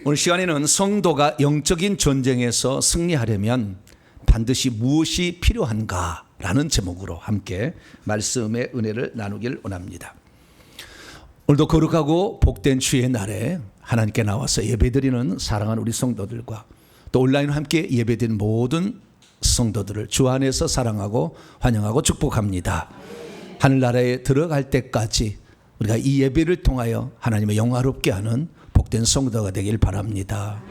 오늘 시간에는 성도가 영적인 전쟁에서 승리하려면 반드시 무엇이 필요한가라는 제목으로 함께 말씀의 은혜를 나누길 원합니다. 오늘도 거룩하고 복된 주의 날에 하나님께 나와서 예배드리는 사랑하는 우리 성도들과 또 온라인으로 함께 예배드린 모든 성도들을 주 안에서 사랑하고 환영하고 축복합니다. 하늘나라에 들어갈 때까지 우리가 이 예배를 통하여 하나님의 영화롭게 하는 복된 성도가 되길 바랍니다.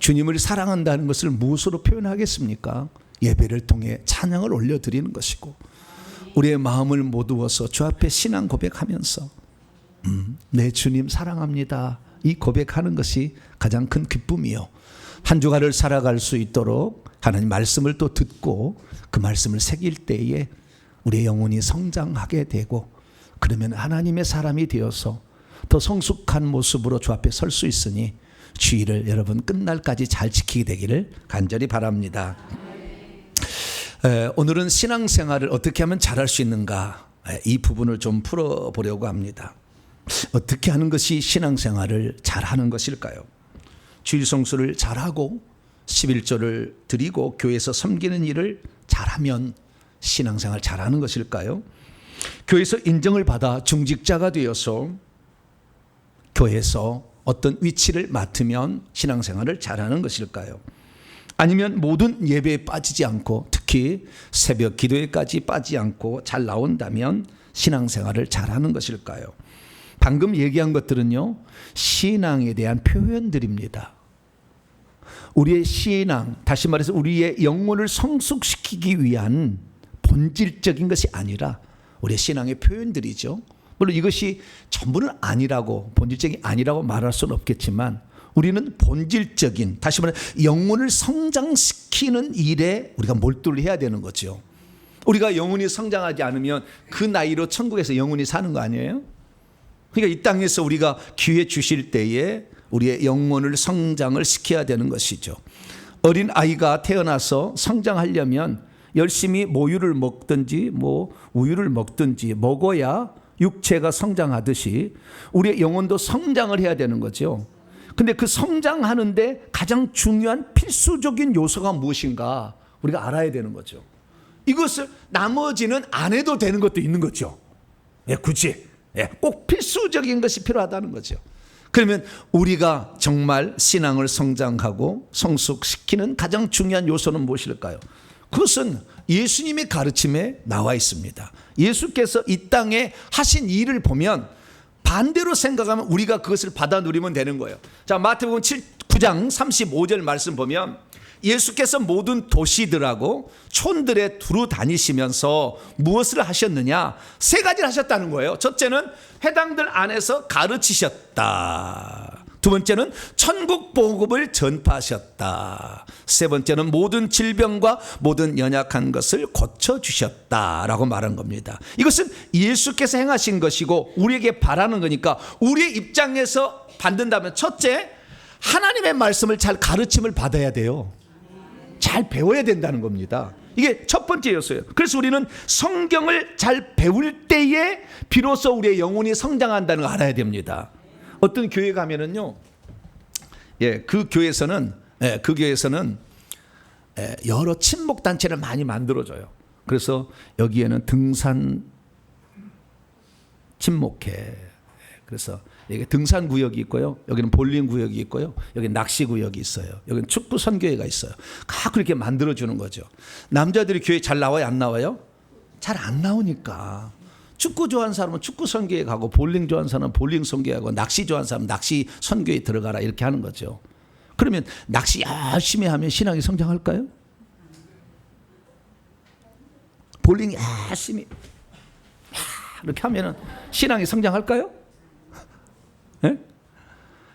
주님을 사랑한다는 것을 무엇으로 표현하겠습니까? 예배를 통해 찬양을 올려드리는 것이고 우리의 마음을 모두어서 주 앞에 신앙 고백하면서 내 주님 사랑합니다, 이 고백하는 것이 가장 큰 기쁨이요, 한 주간을 살아갈 수 있도록 하나님 말씀을 또 듣고 그 말씀을 새길 때에 우리의 영혼이 성장하게 되고, 그러면 하나님의 사람이 되어서 더 성숙한 모습으로 주 앞에 설 수 있으니 주의를 여러분 끝날까지 잘 지키게 되기를 간절히 바랍니다. 오늘은 신앙생활을 어떻게 하면 잘할 수 있는가, 이 부분을 좀 풀어보려고 합니다. 어떻게 하는 것이 신앙생활을 잘하는 것일까요? 주일 성수를 잘하고 11조를 드리고 교회에서 섬기는 일을 잘하면 신앙생활 잘하는 것일까요? 교회에서 인정을 받아 중직자가 되어서 교회에서 어떤 위치를 맡으면 신앙생활을 잘하는 것일까요? 아니면 모든 예배에 빠지지 않고 특히 새벽 기도회까지 빠지지 않고 잘 나온다면 신앙생활을 잘하는 것일까요? 방금 얘기한 것들은요, 신앙에 대한 표현들입니다. 우리의 신앙, 다시 말해서 우리의 영혼을 성숙시키기 위한 본질적인 것이 아니라 우리의 신앙의 표현들이죠. 물론 이것이 전부는 아니라고, 본질적인 아니라고 말할 수는 없겠지만 우리는 본질적인, 다시 말해 영혼을 성장시키는 일에 우리가 몰두를 해야 되는 거죠. 우리가 영혼이 성장하지 않으면 그 나이로 천국에서 영혼이 사는 거 아니에요? 그러니까 이 땅에서 우리가 기회 주실 때에 우리의 영혼을 성장을 시켜야 되는 것이죠. 어린 아이가 태어나서 성장하려면 열심히 모유를 먹든지 우유를 먹든지 먹어야 육체가 성장하듯이 우리의 영혼도 성장을 해야 되는 거죠. 근데 그 성장하는데 가장 중요한 필수적인 요소가 무엇인가 우리가 알아야 되는 거죠. 이것을 나머지는 안 해도 되는 것도 있는 거죠. 굳이 꼭 필수적인 것이 필요하다는 거죠. 그러면 우리가 정말 신앙을 성장하고 성숙시키는 가장 중요한 요소는 무엇일까요? 그것은 예수님의 가르침에 나와 있습니다. 예수께서 이 땅에 하신 일을 보면 반대로 생각하면 우리가 그것을 받아 누리면 되는 거예요. 자, 마태복음 9장 35절 말씀 보면 예수께서 모든 도시들하고 촌들에 두루 다니시면서 무엇을 하셨느냐? 세 가지를 하셨다는 거예요. 첫째는 회당들 안에서 가르치셨다. 두 번째는 천국 복음을 전파하셨다. 세 번째는 모든 질병과 모든 연약한 것을 고쳐주셨다라고 말한 겁니다. 이것은 예수께서 행하신 것이고 우리에게 바라는 거니까 우리의 입장에서 받는다면 첫째, 하나님의 말씀을 잘 가르침을 받아야 돼요. 잘 배워야 된다는 겁니다. 이게 첫 번째 요소예요. 그래서 우리는 성경을 잘 배울 때에 비로소 우리의 영혼이 성장한다는 걸 알아야 됩니다. 어떤 교회 가면은요, 그 교회에서는 여러 친목 단체를 많이 만들어줘요. 그래서 여기에는 등산 친목회, 그래서 여기 등산 구역이 있고요, 여기는 볼링 구역이 있고요, 여기 낚시 구역이 있어요, 여기는 축구 선교회가 있어요. 다 그렇게 만들어주는 거죠. 남자들이 교회 잘 나와요, 안 나와요? 잘 안 나오니까. 축구 좋아하는 사람은 축구 선교회 가고, 볼링 좋아하는 사람은 볼링 선교회 가고, 낚시 좋아하는 사람은 낚시 선교회 들어가라, 이렇게 하는 거죠. 그러면 낚시 열심히 하면 신앙이 성장할까요? 볼링 열심히 이렇게 하면 신앙이 성장할까요?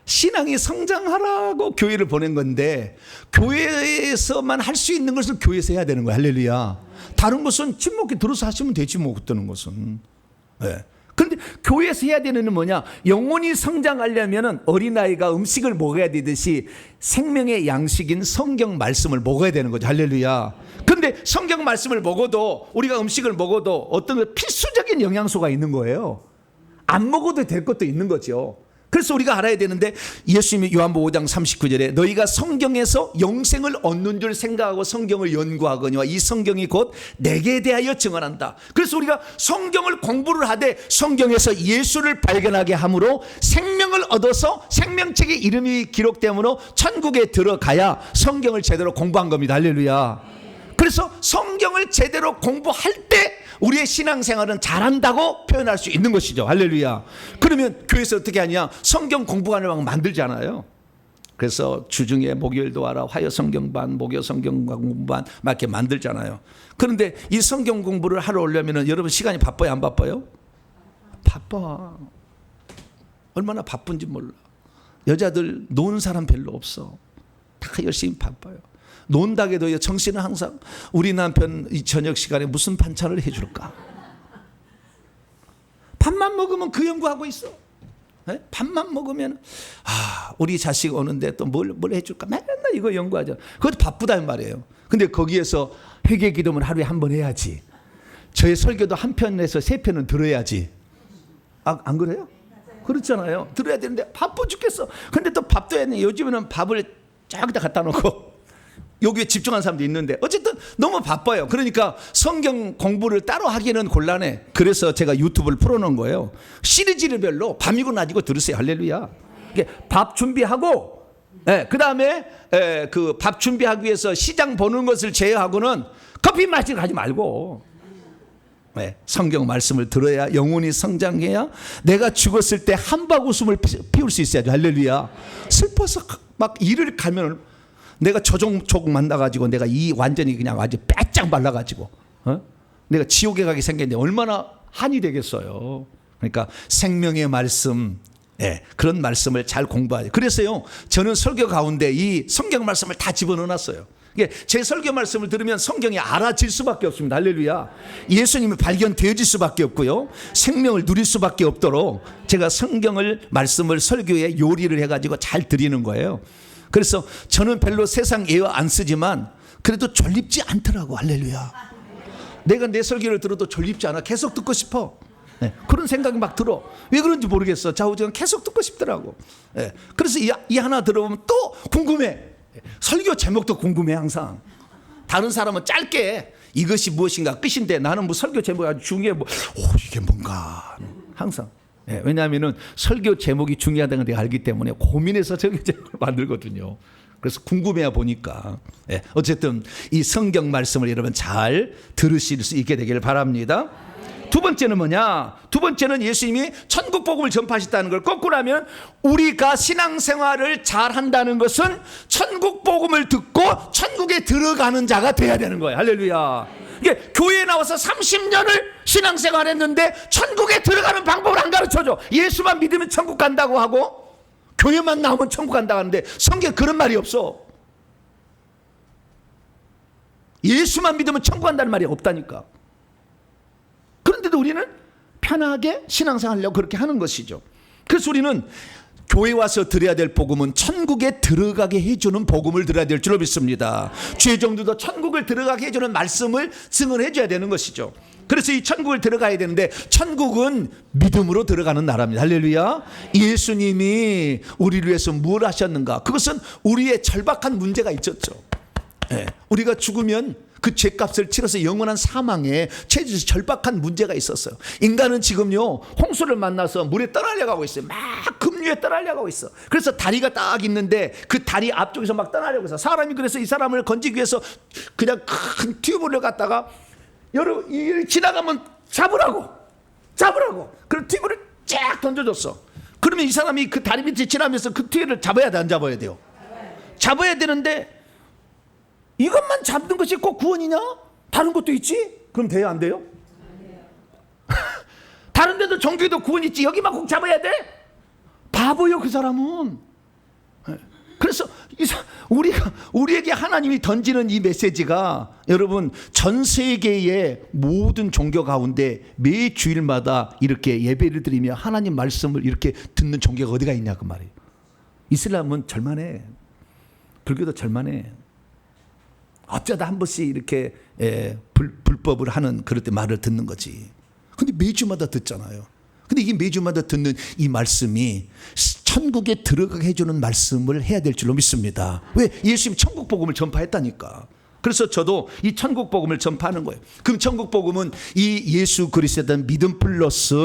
신앙이 성장하라고 교회를 보낸 건데 교회에서만 할 수 있는 것을 교회에서 해야 되는 거예요. 할렐루야. 다른 것은 친목에 들어서 하시면 되지 뭐, 그때는 것은. 그런데 교회에서 해야 되는 건 뭐냐? 영혼이 성장하려면 어린아이가 음식을 먹어야 되듯이 생명의 양식인 성경 말씀을 먹어야 되는 거죠. 할렐루야. 그런데 성경 말씀을 먹어도, 우리가 음식을 먹어도 어떤 필수적인 영양소가 있는 거예요. 안 먹어도 될 것도 있는 거죠. 그래서 우리가 알아야 되는데 예수님이 요한복음 5장 39절에 너희가 성경에서 영생을 얻는 줄 생각하고 성경을 연구하거니와 이 성경이 곧 내게 대하여 증언한다. 그래서 우리가 성경을 공부를 하되 성경에서 예수를 발견하게 함으로 생명을 얻어서 생명책에 이름이 기록되므로 천국에 들어가야 성경을 제대로 공부한 겁니다. 할렐루야. 그래서 성경을 제대로 공부할 때 우리의 신앙생활은 잘한다고 표현할 수 있는 것이죠. 할렐루야. 그러면 교회에서 어떻게 하냐? 성경 공부하는 방법 만들잖아요. 그래서 주중에 목요일도 하라 화요 성경반, 목요 성경 공부반 막 이렇게 만들잖아요. 그런데 이 성경 공부를 하러 오려면 여러분 시간이 바빠요, 안 바빠요? 바빠. 얼마나 바쁜지 몰라. 여자들 노는 사람 별로 없어. 다 열심히 바빠요. 논다게도 정신은 항상 우리 남편 이 저녁 시간에 무슨 반찬을 해줄까? 밥만 먹으면 그 연구하고 있어. 네? 밥만 먹으면 우리 자식 오는데 또 뭘 해줄까? 맨날 이거 연구하죠. 그것도 바쁘다는 말이에요. 근데 거기에서 회개 기도는 하루에 한 번 해야지. 저의 설교도 한 편에서 세 편은 들어야지. 안 그래요? 그렇잖아요. 들어야 되는데 바빠 죽겠어. 근데 또 밥도 해야 돼. 요즘에는 밥을 저기다 갖다 놓고 여기에 집중하는 사람도 있는데 어쨌든 너무 바빠요. 그러니까 성경 공부를 따로 하기는 곤란해. 그래서 제가 유튜브를 풀어놓은 거예요. 시리즈별로 밤이고 낮이고 들으세요. 할렐루야. 밥 준비하고 그 다음에 그 밥 준비하기 위해서 시장 보는 것을 제외하고는 커피 마시러 가지 말고 성경 말씀을 들어야 영혼이 성장해야 내가 죽었을 때 한바구음을 피울 수 있어야죠. 할렐루야. 슬퍼서 막 이를 가면 내가 조종 만나가지고 내가 이 완전히 그냥 아주 빼짝 말라가지고 내가 지옥에 가게 생겼는데 얼마나 한이 되겠어요. 그러니까 생명의 말씀, 그런 말씀을 잘 공부하죠. 그래서요 저는 설교 가운데 이 성경 말씀을 다 집어넣어놨어요. 제 설교 말씀을 들으면 성경이 알아질 수밖에 없습니다. 할렐루야. 예수님이 발견되어질 수밖에 없고요. 생명을 누릴 수밖에 없도록 제가 성경을 말씀을 설교에 요리를 해가지고 잘 드리는 거예요. 그래서 저는 별로 세상 예화 안 쓰지만 그래도 졸립지 않더라고. 할렐루야. 내가 내 설교를 들어도 졸립지 않아. 계속 듣고 싶어. 그런 생각이 막 들어. 왜 그런지 모르겠어. 좌우지간 계속 듣고 싶더라고. 그래서 이 하나 들어보면 또 궁금해. 설교 제목도 궁금해 항상. 다른 사람은 짧게 이것이 무엇인가 끝인데 나는 뭐 설교 제목이 아주 중요해. 이게 뭔가 항상. 왜냐하면 설교 제목이 중요하다는 걸 내가 알기 때문에 고민해서 설교 제목을 만들거든요. 그래서 궁금해야 보니까 어쨌든 이 성경 말씀을 여러분 잘 들으실 수 있게 되기를 바랍니다. 두 번째는 뭐냐? 두 번째는 예수님이 천국 복음을 전파하셨다는 걸 거꾸로 하면 우리가 신앙생활을 잘 한다는 것은 천국 복음을 듣고 천국에 들어가는 자가 돼야 되는 거예요. 할렐루야. 교회에 나와서 30년을 신앙생활 했는데 천국에 들어가는 방법을 안 가르쳐줘. 예수만 믿으면 천국 간다고 하고 교회만 나오면 천국 간다고 하는데 성경에 그런 말이 없어. 예수만 믿으면 천국 간다는 말이 없다니까. 그런데도 우리는 편하게 신앙생활 하려고 그렇게 하는 것이죠. 그래서 우리는 교회 와서 들어야 될 복음은 천국에 들어가게 해주는 복음을 들어야 될 줄로 믿습니다. 죄종들도 천국을 들어가게 해주는 말씀을 증언해 줘야 되는 것이죠. 그래서 이 천국을 들어가야 되는데 천국은 믿음으로 들어가는 나라입니다. 할렐루야. 예수님이 우리를 위해서 뭘 하셨는가? 그것은 우리의 절박한 문제가 있었죠. 우리가 죽으면 그 죄값을 치러서 영원한 사망에 절박한 문제가 있었어요. 인간은 지금요 홍수를 만나서 물에 떠나려고 있어요. 막 급류에 떠나려고 있어. 그래서 다리가 딱 있는데 그 다리 앞쪽에서 막 떠나려고 해서 사람이 그래서 이 사람을 건지기 위해서 그냥 큰 튜브를 갖다가 여러분 지나가면 잡으라고 그런 튜브를 쫙 던져줬어. 그러면 이 사람이 그 다리 밑에 지나면서 그 튜브를 잡아야 돼, 안 잡아야 돼요? 잡아야 되는데 이것만 잡는 것이 꼭 구원이냐? 다른 것도 있지? 그럼 돼요, 안 돼요? 다른 데도 종교에도 구원 있지. 여기만 꼭 잡아야 돼? 바보요, 그 사람은. 그래서 우리에게 하나님이 던지는 이 메시지가 여러분 전 세계의 모든 종교 가운데 매 주일마다 이렇게 예배를 드리며 하나님 말씀을 이렇게 듣는 종교가 어디가 있냐 그 말이에요. 이슬람은 절만해. 불교도 절만해. 어쩌다 한 번씩 이렇게 불법을 하는 그럴 때 말을 듣는 거지. 근데 매주마다 듣잖아요. 근데 이게 매주마다 듣는 이 말씀이 천국에 들어가게 해주는 말씀을 해야 될 줄로 믿습니다. 왜? 예수님 천국 복음을 전파했다니까. 그래서 저도 이 천국 복음을 전파하는 거예요. 그럼 천국 복음은 이 예수 그리스도에 대한 믿음 플러스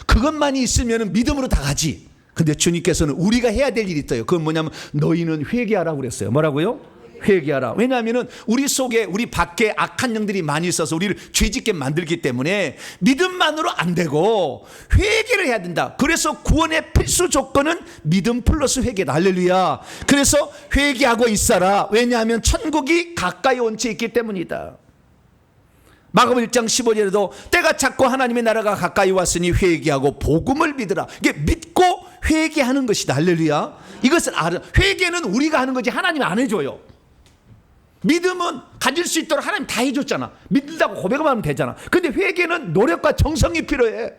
그것만이 있으면 믿음으로 다 가지. 근데 주님께서는 우리가 해야 될 일이 있어요. 그건 뭐냐면 너희는 회개하라고 그랬어요. 뭐라고요? 회개하라. 왜냐하면 우리 속에 우리 밖에 악한 영들이 많이 있어서 우리를 죄짓게 만들기 때문에 믿음만으로 안 되고 회개를 해야 된다. 그래서 구원의 필수 조건은 믿음 플러스 회개다. 할렐루야. 그래서 회개하고 있어라. 왜냐하면 천국이 가까이 온 채 있기 때문이다. 마가복음 1장 15절에도 때가 찼고 하나님의 나라가 가까이 왔으니 회개하고 복음을 믿으라. 이게 믿고 회개하는 것이다. 할렐루야. 이것을 알아. 회개는 우리가 하는 거지 하나님 안 해줘요. 믿음은 가질 수 있도록 하나님 다 해줬잖아. 믿는다고 고백만 하면 되잖아. 근데 회개는 노력과 정성이 필요해.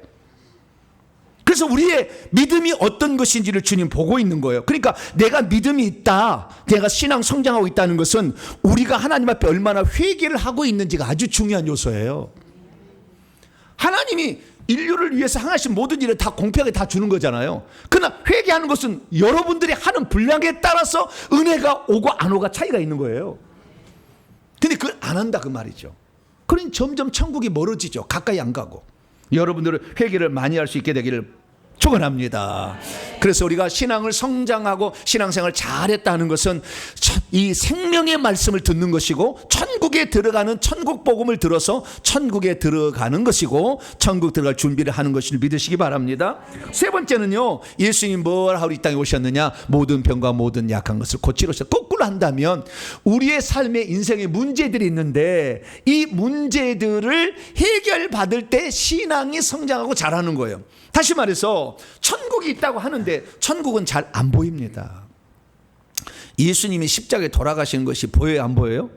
그래서 우리의 믿음이 어떤 것인지를 주님 보고 있는 거예요. 그러니까 내가 믿음이 있다, 내가 신앙 성장하고 있다는 것은 우리가 하나님 앞에 얼마나 회개를 하고 있는지가 아주 중요한 요소예요. 하나님이 인류를 위해서 행하신 모든 일을 다 공평하게 다 주는 거잖아요. 그러나 회개하는 것은 여러분들이 하는 분량에 따라서 은혜가 오고 안 오고가 차이가 있는 거예요. 근데 그걸 안 한다 그 말이죠. 그러니 점점 천국이 멀어지죠. 가까이 안 가고. 여러분들은 회개를 많이 할 수 있게 되기를 축원합니다. 그래서 우리가 신앙을 성장하고 신앙생활을 잘했다는 것은 이 생명의 말씀을 듣는 것이고 천국에 들어가는 천국 복음을 들어서 천국에 들어가는 것이고 천국 들어갈 준비를 하는 것을 믿으시기 바랍니다. 세 번째는요, 예수님 뭘 하러 이 땅에 오셨느냐? 모든 병과 모든 약한 것을 고치러 오셨다. 거꾸로 한다면 우리의 삶의 인생에 문제들이 있는데 이 문제들을 해결받을 때 신앙이 성장하고 자라는 거예요. 다시 말해서 천국이 있다고 하는데 천국은 잘 안 보입니다. 예수님이 십자가에 돌아가시는 것이 보여요, 안 보여요?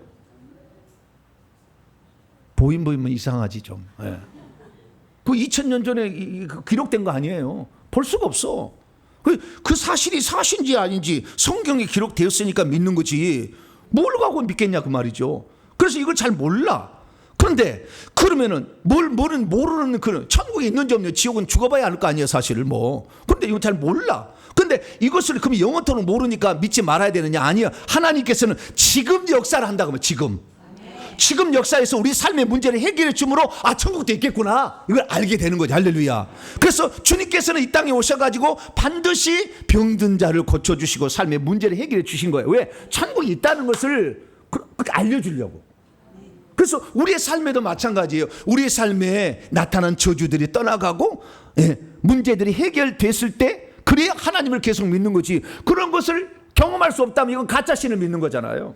보이면 이상하지 좀. 네. 그 2000년 전에 기록된 거 아니에요. 볼 수가 없어. 그 사실이 사실인지 아닌지 성경에 기록되었으니까 믿는 거지. 뭘 갖고 믿겠냐 그 말이죠. 그래서 이걸 잘 몰라. 그런데 그러면은 모르는 그 천국에 있는지 없는지 지옥은 죽어봐야 할 거 아니에요 사실을 뭐. 그런데 이건 잘 몰라. 근데 이것을 그럼 영원토록 모르니까 믿지 말아야 되느냐? 아니요. 하나님께서는 지금 역사를 한다고 하면 지금 역사에서 우리 삶의 문제를 해결해 주므로 천국도 있겠구나 이걸 알게 되는 거죠. 할렐루야. 그래서 주님께서는 이 땅에 오셔가지고 반드시 병든 자를 고쳐주시고 삶의 문제를 해결해 주신 거예요. 왜? 천국이 있다는 것을 알려주려고. 그래서 우리의 삶에도 마찬가지예요. 우리의 삶에 나타난 저주들이 떠나가고 문제들이 해결됐을 때 그래야 하나님을 계속 믿는 거지. 그런 것을 경험할 수 없다면 이건 가짜신을 믿는 거잖아요.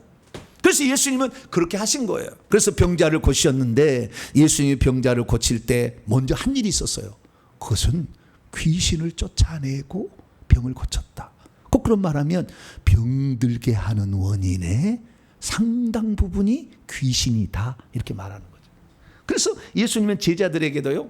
그래서 예수님은 그렇게 하신 거예요. 그래서 병자를 고치셨는데 예수님이 병자를 고칠 때 먼저 한 일이 있었어요. 그것은 귀신을 쫓아내고 병을 고쳤다. 꼭 그런 말하면 병들게 하는 원인의 상당 부분이 귀신이다 이렇게 말하는 거죠. 그래서 예수님은 제자들에게도요,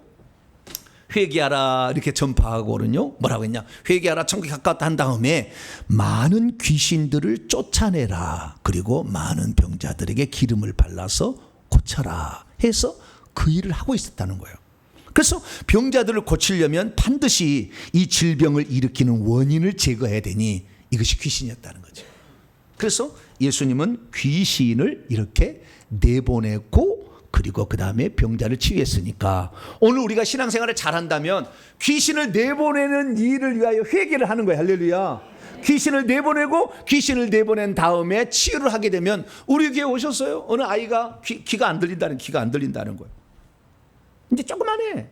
회개하라 이렇게 전파하고는요, 뭐라고 했냐? 회개하라, 천국이 가까웠다 한 다음에 많은 귀신들을 쫓아내라, 그리고 많은 병자들에게 기름을 발라서 고쳐라 해서 그 일을 하고 있었다는 거예요. 그래서 병자들을 고치려면 반드시 이 질병을 일으키는 원인을 제거해야 되니 이것이 귀신이었다는 거죠. 그래서 예수님은 귀신을 이렇게 내보내고 그리고 그 다음에 병자를 치유했으니까 오늘 우리가 신앙생활을 잘한다면 귀신을 내보내는 일을 위하여 회개를 하는 거예요. 할렐루야. 귀신을 내보내고 귀신을 내보낸 다음에 치유를 하게 되면 우리 교회 오셨어요? 어느 아이가 귀가 안 들린다는 거예요. 이제 조그만해.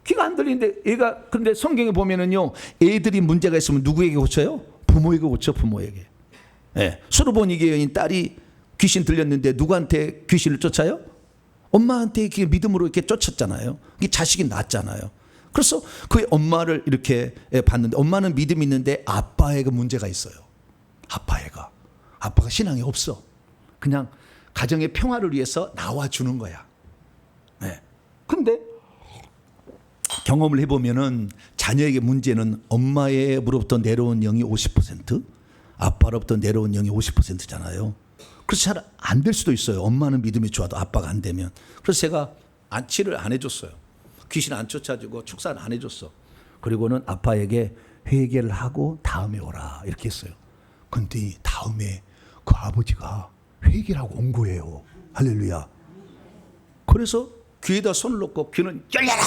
귀가 안 들리는데 얘가, 근데 성경에 보면은요, 애들이 문제가 있으면 누구에게 고쳐요? 부모에게 고쳐, 부모에게. 수르보니 여인 딸이 귀신 들렸는데 누구한테 귀신을 쫓아요? 엄마한테 믿음으로 이렇게 쫓았잖아요. 이게 자식이 낳았잖아요. 그래서 그 엄마를 이렇게 봤는데 엄마는 믿음이 있는데 아빠에게 문제가 있어요. 아빠가 신앙이 없어. 그냥 가정의 평화를 위해서 나와주는 거야. 근데 경험을 해보면은 자녀에게 문제는 엄마로부터 내려온 영이 50%, 아빠로부터 내려온 영이 50%잖아요. 그래서 잘 안 될 수도 있어요. 엄마는 믿음이 좋아도 아빠가 안 되면. 그래서 제가 안치를 안 해줬어요. 귀신 안 쫓아주고 축사는 안 해줬어. 그리고는 아빠에게 회개를 하고 다음에 오라 이렇게 했어요. 근데 다음에 그 아버지가 회개를 하고 온 거예요. 할렐루야. 그래서 귀에다 손을 놓고 귀는 열려라.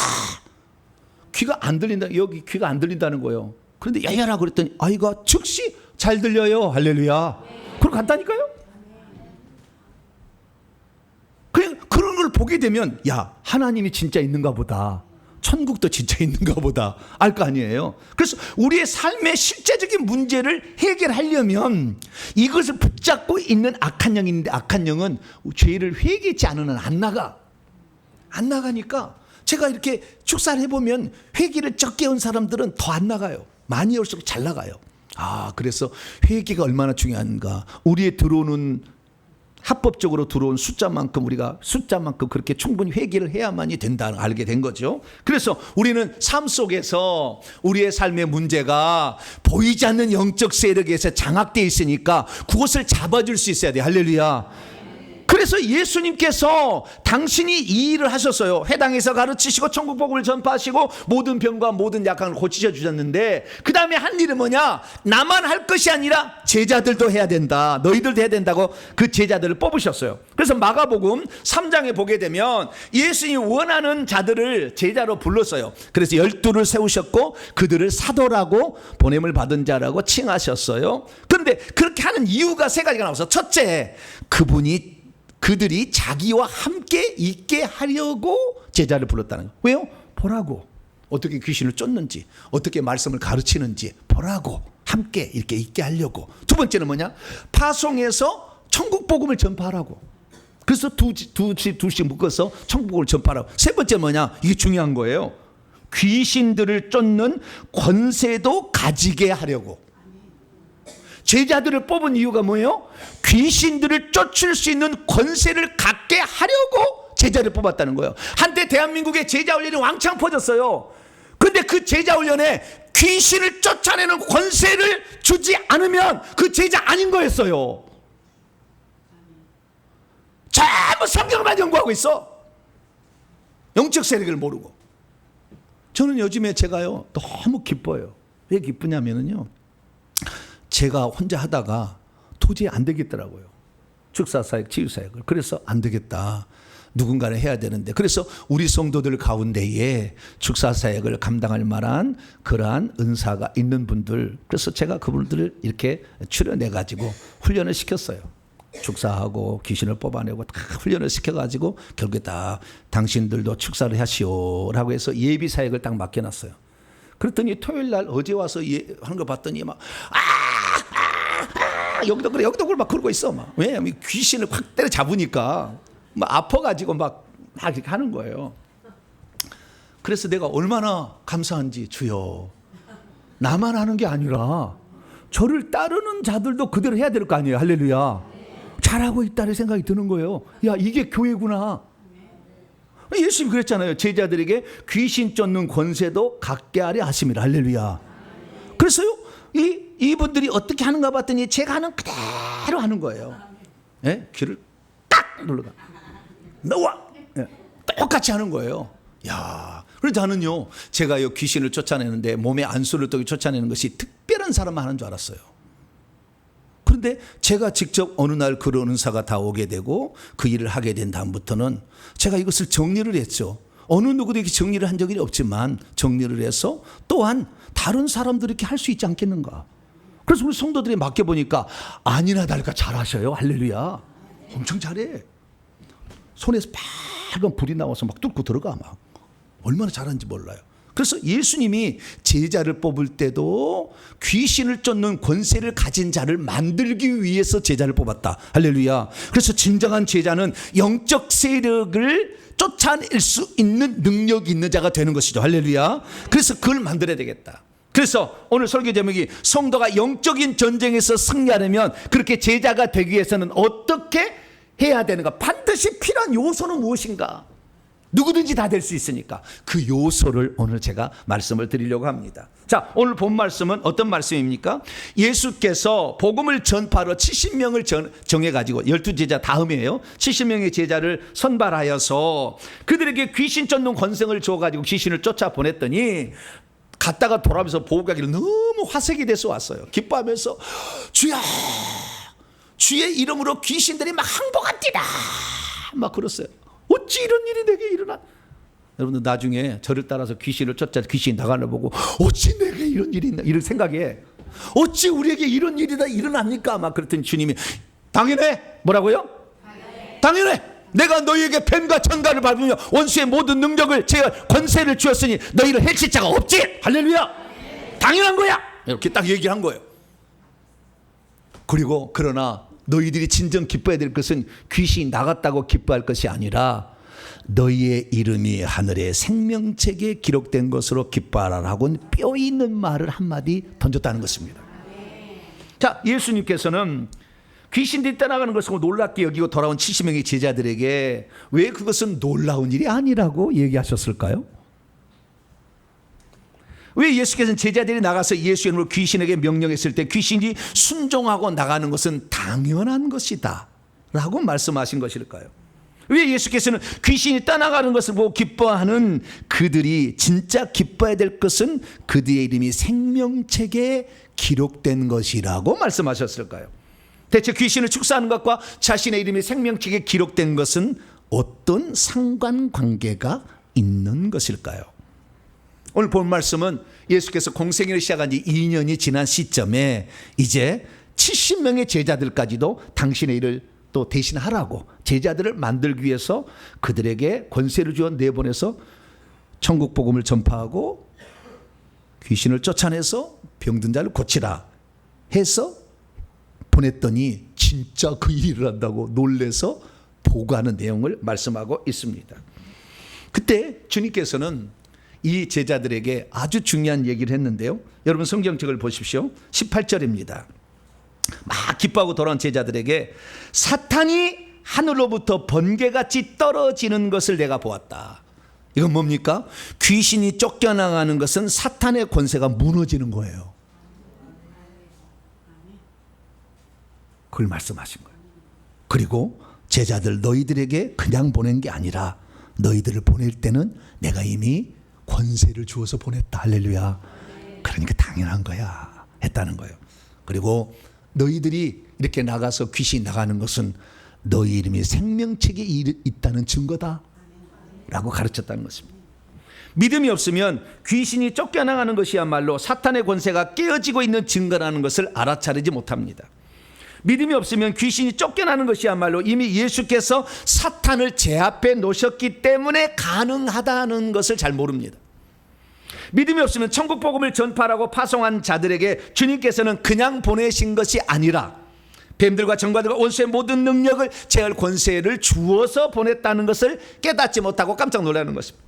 귀가 안 들린다. 여기 귀가 안 들린다는 거예요. 그런데 열려라 그랬더니 아이가 즉시 잘 들려요. 할렐루야. 그럼 간다니까요. 그런 걸 보게 되면 야, 하나님이 진짜 있는가 보다. 천국도 진짜 있는가 보다 알 거 아니에요. 그래서 우리의 삶의 실제적인 문제를 해결하려면 이것을 붙잡고 있는 악한 영이 있는데, 악한 영은 죄를 회개치 않으면 안 나가니까 제가 이렇게 축사를 해보면 회개를 적게 온 사람들은 더 안 나가요. 많이 올수록 잘 나가요. 그래서 회개가 얼마나 중요한가. 우리의 들어오는 합법적으로 들어온 숫자만큼 우리가 숫자만큼 그렇게 충분히 회개를 해야만이 된다는 걸 알게 된 거죠. 그래서 우리는 삶 속에서 우리의 삶의 문제가 보이지 않는 영적 세력에서 장악되어 있으니까 그것을 잡아줄 수 있어야 돼. 할렐루야. 그래서 예수님께서 당신이 이 일을 하셨어요. 회당에서 가르치시고 천국 복음을 전파하시고 모든 병과 모든 약함을 고치셔 주셨는데, 그 다음에 한 일은 뭐냐? 나만 할 것이 아니라 제자들도 해야 된다. 너희들도 해야 된다고 그 제자들을 뽑으셨어요. 그래서 마가복음 3장에 보게 되면 예수님이 원하는 자들을 제자로 불렀어요. 그래서 12를 세우셨고 그들을 사도라고 보냄을 받은 자라고 칭하셨어요. 그런데 그렇게 하는 이유가 세 가지가 나와서, 첫째, 그들이 자기와 함께 있게 하려고 제자를 불렀다는 거예요. 왜요? 보라고. 어떻게 귀신을 쫓는지, 어떻게 말씀을 가르치는지 보라고. 함께 이렇게 있게 하려고. 두 번째는 뭐냐? 파송해서 천국 복음을 전파하라고. 그래서 두씩 묶어서 천국 복음을 전파하라고. 세 번째는 뭐냐? 이게 중요한 거예요. 귀신들을 쫓는 권세도 가지게 하려고. 제자들을 뽑은 이유가 뭐예요? 귀신들을 쫓을 수 있는 권세를 갖게 하려고 제자를 뽑았다는 거예요. 한때 대한민국의 제자 훈련이 왕창 퍼졌어요. 그런데 그 제자 훈련에 귀신을 쫓아내는 권세를 주지 않으면 그 제자 아닌 거였어요. 전부 성경만 연구하고 있어. 영적 세력을 모르고. 저는 요즘에 제가요 너무 기뻐요. 왜 기쁘냐면요, 제가 혼자 하다가 도저히 안 되겠더라고요. 축사사역, 치유사역을. 그래서 안 되겠다. 누군가를 해야 되는데. 그래서 우리 성도들 가운데에 축사사역을 감당할 만한 그러한 은사가 있는 분들, 그래서 제가 그분들을 이렇게 출연해가지고 훈련을 시켰어요. 축사하고 귀신을 뽑아내고 다 훈련을 시켜가지고 결국에 다 당신들도 축사를 하시오라고 해서 예비 사역을 딱 맡겨놨어요. 그랬더니 토요일 날 어제 와서 하는 거 봤더니 막 여기도 그래 막 그러고 있어. 막. 왜? 귀신을 확 때려 잡으니까 막 아파가지고 막 이렇게 하는 거예요. 그래서 내가 얼마나 감사한지, 주여, 나만 하는 게 아니라 저를 따르는 자들도 그대로 해야 될 거 아니에요. 할렐루야. 잘하고 있다는 생각이 드는 거예요. 야, 이게 교회구나. 예수님 그랬잖아요. 제자들에게 귀신 쫓는 권세도 갖게 하려 하심이라. 할렐루야. 그래서요, 이분들이 어떻게 하는가 봤더니 제가 하는 그대로 하는 거예요. 예? 귀를 딱 눌러가. 너와 예. 똑같이 하는 거예요. 야, 그래서 저는요, 제가요 귀신을 쫓아내는데 몸에 안수를 또 쫓아내는 것이 특별한 사람만 하는 줄 알았어요. 그런데 제가 직접 어느 날 그런 은사가 다 오게 되고 그 일을 하게 된 다음부터는 제가 이것을 정리를 했죠. 어느 누구도 이렇게 정리를 한 적이 없지만 정리를 해서 또한 다른 사람들이 이렇게 할 수 있지 않겠는가. 그래서 우리 성도들이 맡겨보니까 아니나 다를까 잘하셔요. 할렐루야. 엄청 잘해. 손에서 빨간 불이 나와서 막 뚫고 들어가. 막 얼마나 잘하는지 몰라요. 그래서 예수님이 제자를 뽑을 때도 귀신을 쫓는 권세를 가진 자를 만들기 위해서 제자를 뽑았다. 할렐루야. 그래서 진정한 제자는 영적 세력을 쫓아낼 수 있는 능력이 있는 자가 되는 것이죠. 할렐루야. 그래서 그걸 만들어야 되겠다. 그래서 오늘 설교 제목이 성도가 영적인 전쟁에서 승리하려면 그렇게 제자가 되기 위해서는 어떻게 해야 되는가, 반드시 필요한 요소는 무엇인가. 누구든지 다 될 수 있으니까 그 요소를 오늘 제가 말씀을 드리려고 합니다. 자, 오늘 본 말씀은 어떤 말씀입니까? 예수께서 복음을 전파로 70명을 정해가지고 12제자 다음이에요. 70명의 제자를 선발하여서 그들에게 귀신 쫓는 권세를 줘가지고 귀신을 쫓아보냈더니 갔다가 돌아오면서 보고 가기를 너무 화색이 돼서 왔어요. 기뻐하면서 주야, 주의 이름으로 귀신들이 막 항복한디다 막 그랬어요. 어찌 이런 일이 내게 일어나? 여러분들 나중에 저를 따라서 귀신을 쫓자 귀신이 나가는 보고 어찌 내게 이런 일이 있나 이런 생각에 어찌 우리에게 이런 일이 다 일어납니까? 막 그랬더니 주님이 당연해. 뭐라고요? 당연해. 내가 너희에게 뱀과 전갈을 밟으며 원수의 모든 능력을 제가 권세를 주었으니 너희를 해칠 자가 없지. 할렐루야. 당연한 거야. 이렇게 딱 얘기를 한 거예요. 그리고 그러나 너희들이 진정 기뻐해야 될 것은 귀신이 나갔다고 기뻐할 것이 아니라 너희의 이름이 하늘의 생명책에 기록된 것으로 기뻐하라라고 뼈 있는 말을 한마디 던졌다는 것입니다. 자, 예수님께서는 귀신들이 떠나가는 것을 놀랍게 여기고 돌아온 70명의 제자들에게 왜 그것은 놀라운 일이 아니라고 얘기하셨을까요? 왜 예수께서는 제자들이 나가서 예수의 이름으로 귀신에게 명령했을 때 귀신이 순종하고 나가는 것은 당연한 것이다 라고 말씀하신 것일까요? 왜 예수께서는 귀신이 떠나가는 것을 보고 기뻐하는 그들이 진짜 기뻐해야 될 것은 그들의 이름이 생명책에 기록된 것이라고 말씀하셨을까요? 대체 귀신을 축사하는 것과 자신의 이름이 생명책에 기록된 것은 어떤 상관관계가 있는 것일까요? 오늘 본 말씀은 예수께서 공생애를 시작한 지 2년이 지난 시점에 이제 70명의 제자들까지도 당신의 일을 또 대신하라고 제자들을 만들기 위해서 그들에게 권세를 주어 내보내서 천국 복음을 전파하고 귀신을 쫓아내서 병든 자를 고치라 해서 보냈더니 진짜 그 일을 한다고 놀래서 보고하는 내용을 말씀하고 있습니다. 그때 주님께서는 이 제자들에게 아주 중요한 얘기를 했는데요. 여러분 성경책을 보십시오. 18절입니다. 막 기뻐하고 돌아온 제자들에게 사탄이 하늘로부터 번개같이 떨어지는 것을 내가 보았다. 이건 뭡니까? 귀신이 쫓겨나가는 것은 사탄의 권세가 무너지는 거예요. 그걸 말씀하신 거예요. 그리고 제자들 너희들에게 그냥 보낸 게 아니라 너희들을 보낼 때는 내가 이미 권세를 주어서 보냈다. 할렐루야. 그러니까 당연한 거야 했다는 거예요. 그리고 너희들이 이렇게 나가서 귀신이 나가는 것은 너희 이름이 생명책에 있다는 증거다 라고 가르쳤다는 것입니다. 믿음이 없으면 귀신이 쫓겨나가는 것이야말로 사탄의 권세가 깨어지고 있는 증거라는 것을 알아차리지 못합니다. 믿음이 없으면 귀신이 쫓겨나는 것이야말로 이미 예수께서 사탄을 제압해 놓으셨기 때문에 가능하다는 것을 잘 모릅니다. 믿음이 없으면 천국 복음을 전파하라고 파송한 자들에게 주님께서는 그냥 보내신 것이 아니라 뱀들과 정과들과 원수의 모든 능력을 제할 권세를 주어서 보냈다는 것을 깨닫지 못하고 깜짝 놀라는 것입니다.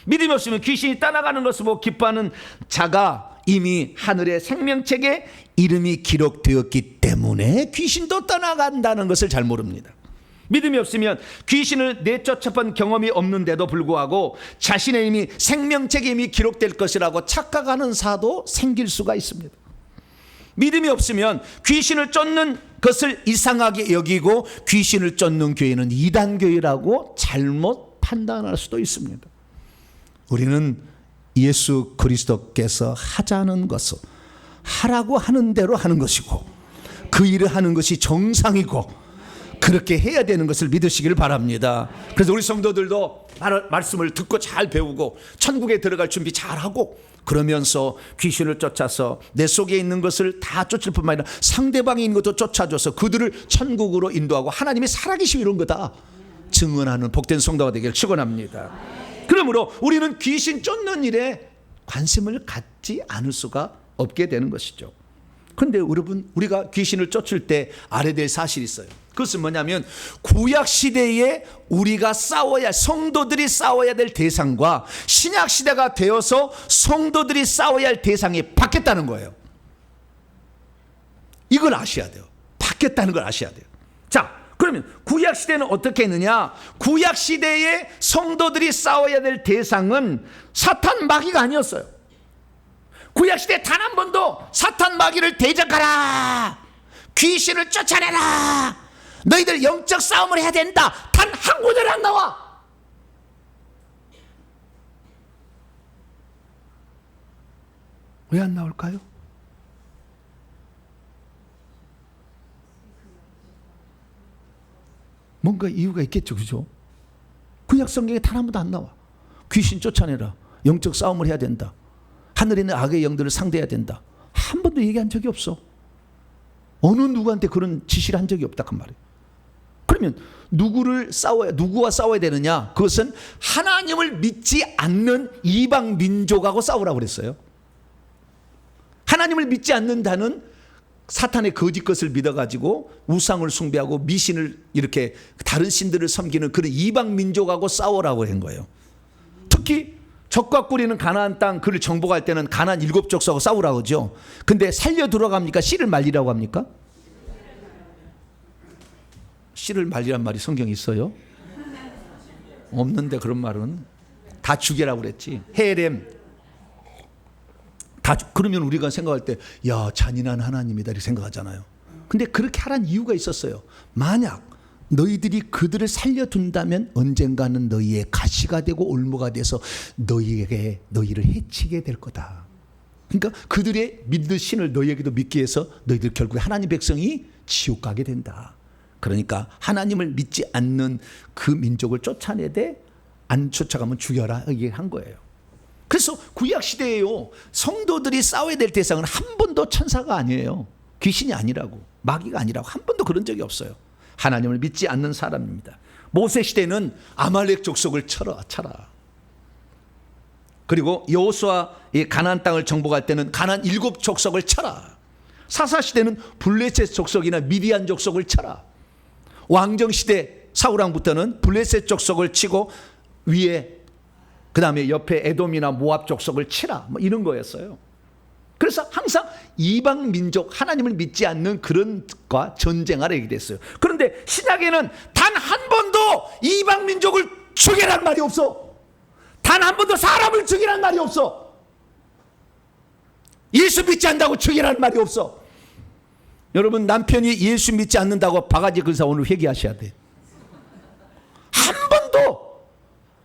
믿음이 없으면 귀신이 떠나가는 것을 보고 기뻐하는 자가 이미 하늘의 생명책에 이름이 기록되었기 때문에 귀신도 떠나간다는 것을 잘 모릅니다. 믿음이 없으면 귀신을 내쫓아본 경험이 없는데도 불구하고 자신의 이름이 생명책에 이미 기록될 것이라고 착각하는 사도 생길 수가 있습니다. 믿음이 없으면 귀신을 쫓는 것을 이상하게 여기고 귀신을 쫓는 교회는 이단교회라고 잘못 판단할 수도 있습니다. 우리는 예수 그리스도께서 하자는 것을 하라고 하는 대로 하는 것이고 그 일을 하는 것이 정상이고 그렇게 해야 되는 것을 믿으시기를 바랍니다. 그래서 우리 성도들도 말씀을 듣고 잘 배우고 천국에 들어갈 준비 잘하고 그러면서 귀신을 쫓아서 내 속에 있는 것을 다 쫓을 뿐만 아니라 상대방이 있는 것도 쫓아줘서 그들을 천국으로 인도하고 하나님이 살아계시고 이런 거다 증언하는 복된 성도가 되기를 축원합니다. 그러므로 우리는 귀신 쫓는 일에 관심을 갖지 않을 수가 없게 되는 것이죠. 그런데 여러분 우리가 귀신을 쫓을 때 알아야 될 사실이 있어요. 그것은 뭐냐면 구약시대에 우리가 싸워야 성도들이 싸워야 될 대상과 신약시대가 되어서 성도들이 싸워야 할 대상이 바뀌었다는 거예요. 이걸 아셔야 돼요. 바뀌었다는 걸 아셔야 돼요. 자, 그러면 구약 시대는 어떻게 했느냐? 구약 시대의 성도들이 싸워야 될 대상은 사탄 마귀가 아니었어요. 구약 시대 단 한 번도 사탄 마귀를 대적하라, 귀신을 쫓아내라, 너희들 영적 싸움을 해야 된다, 단 한 구절 안 나와. 왜 안 나올까요? 뭔가 이유가 있겠죠, 그죠? 구약 성경에 단 한 번도 안 나와. 귀신 쫓아내라, 영적 싸움을 해야 된다, 하늘에 있는 악의 영들을 상대해야 된다. 한 번도 얘기한 적이 없어. 어느 누구한테 그런 지시를 한 적이 없다 그 말이에요. 그러면 누구와 싸워야 되느냐? 그것은 하나님을 믿지 않는 이방 민족하고 싸우라고 그랬어요. 하나님을 믿지 않는다는 사탄의 거짓 것을 믿어가지고 우상을 숭배하고 미신을 이렇게 다른 신들을 섬기는 그런 이방 민족하고 싸우라고 한 거예요. 특히 적과 꿀이는 가나안 땅 그를 정복할 때는 가나안 7족속하고 싸우라고 하죠. 근데 살려 들어갑니까? 씨를 말리라고 합니까? 씨를 말리란 말이 성경에 있어요? 없는데 그런 말은. 다 죽이라고 그랬지. 헤렘 다 그러면 우리가 생각할 때 야, 잔인한 하나님이다 이렇게 생각하잖아요. 근데 그렇게 하라는 이유가 있었어요. 만약 너희들이 그들을 살려둔다면 언젠가는 너희의 가시가 되고 올무가 돼서 너희를 해치게 될 거다. 그러니까 그들의 믿는 신을 너희에게도 믿게 해서 너희들 결국에 하나님 백성이 지옥 가게 된다. 그러니까 하나님을 믿지 않는 그 민족을 쫓아내되 안 쫓아가면 죽여라 이게 한 거예요. 그래서 구약 시대에요, 성도들이 싸워야 될 대상은 한 번도 천사가 아니에요. 귀신이 아니라고, 마귀가 아니라고 한 번도 그런 적이 없어요. 하나님을 믿지 않는 사람입니다. 모세 시대는 아말렉 족속을 쳐라. 그리고 여호수아 가나안 땅을 정복할 때는 가나안 7족속을 쳐라. 사사 시대는 블레셋 족속이나 미디안 족속을 쳐라. 왕정 시대 사울 왕부터는 블레셋 족속을 치고 위에 그 다음에 옆에 에돔이나 모압 족속을 치라, 뭐 이런 거였어요. 그래서 항상 이방 민족, 하나님을 믿지 않는 그런 것과 전쟁하라 얘기됐어요. 그런데 신약에는 단 한 번도 이방 민족을 죽이란 말이 없어. 단 한 번도 사람을 죽이란 말이 없어. 예수 믿지 않는다고 죽이란 말이 없어. 여러분, 남편이 예수 믿지 않는다고 바가지 근사 오늘 회개하셔야 돼. 한 번도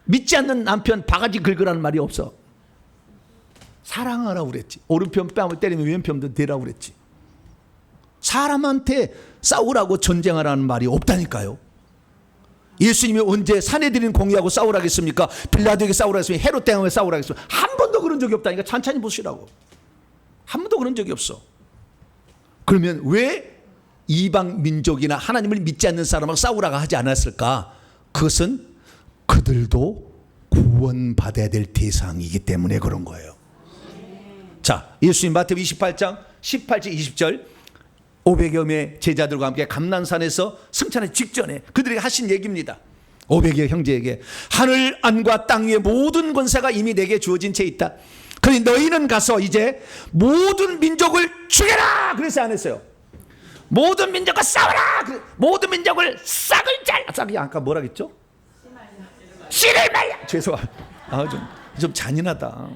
믿지 않는 남편 바가지 긁으라는 말이 없어. 사랑하라고 그랬지. 오른편 뺨을 때리면 왼편도 대라고 그랬지. 사람한테 싸우라고 전쟁하라는 말이 없다니까요. 예수님이 언제 사내들인 공의하고 싸우라고 했습니까? 빌라도에게 싸우라고 했습니까? 헤롯 대왕에게 싸우라고 했습니까? 한 번도 그런 적이 없다니까. 찬찬히 보시라고. 한 번도 그런 적이 없어. 그러면 왜 이방 민족이나 하나님을 믿지 않는 사람하고 싸우라고 하지 않았을까? 그것은 그들도 구원받아야 될 대상이기 때문에 그런 거예요. 자, 예수님 마태복음 28장 18절 20절 500여 명의 제자들과 함께 감난산에서 승천하기 직전에 그들에게 하신 얘기입니다. 500여 형제에게 하늘 안과 땅 위의 모든 권세가 이미 내게 주어진 채 있다. 그러니 너희는 가서 이제 모든 민족을 죽여라. 그래서 안 했어요. 모든 민족과 싸워라. 모든 민족을 싹을 잘라. 싹이 아까 뭐라 그랬죠? 씨를 말려. 죄송합니다. 좀 잔인하다.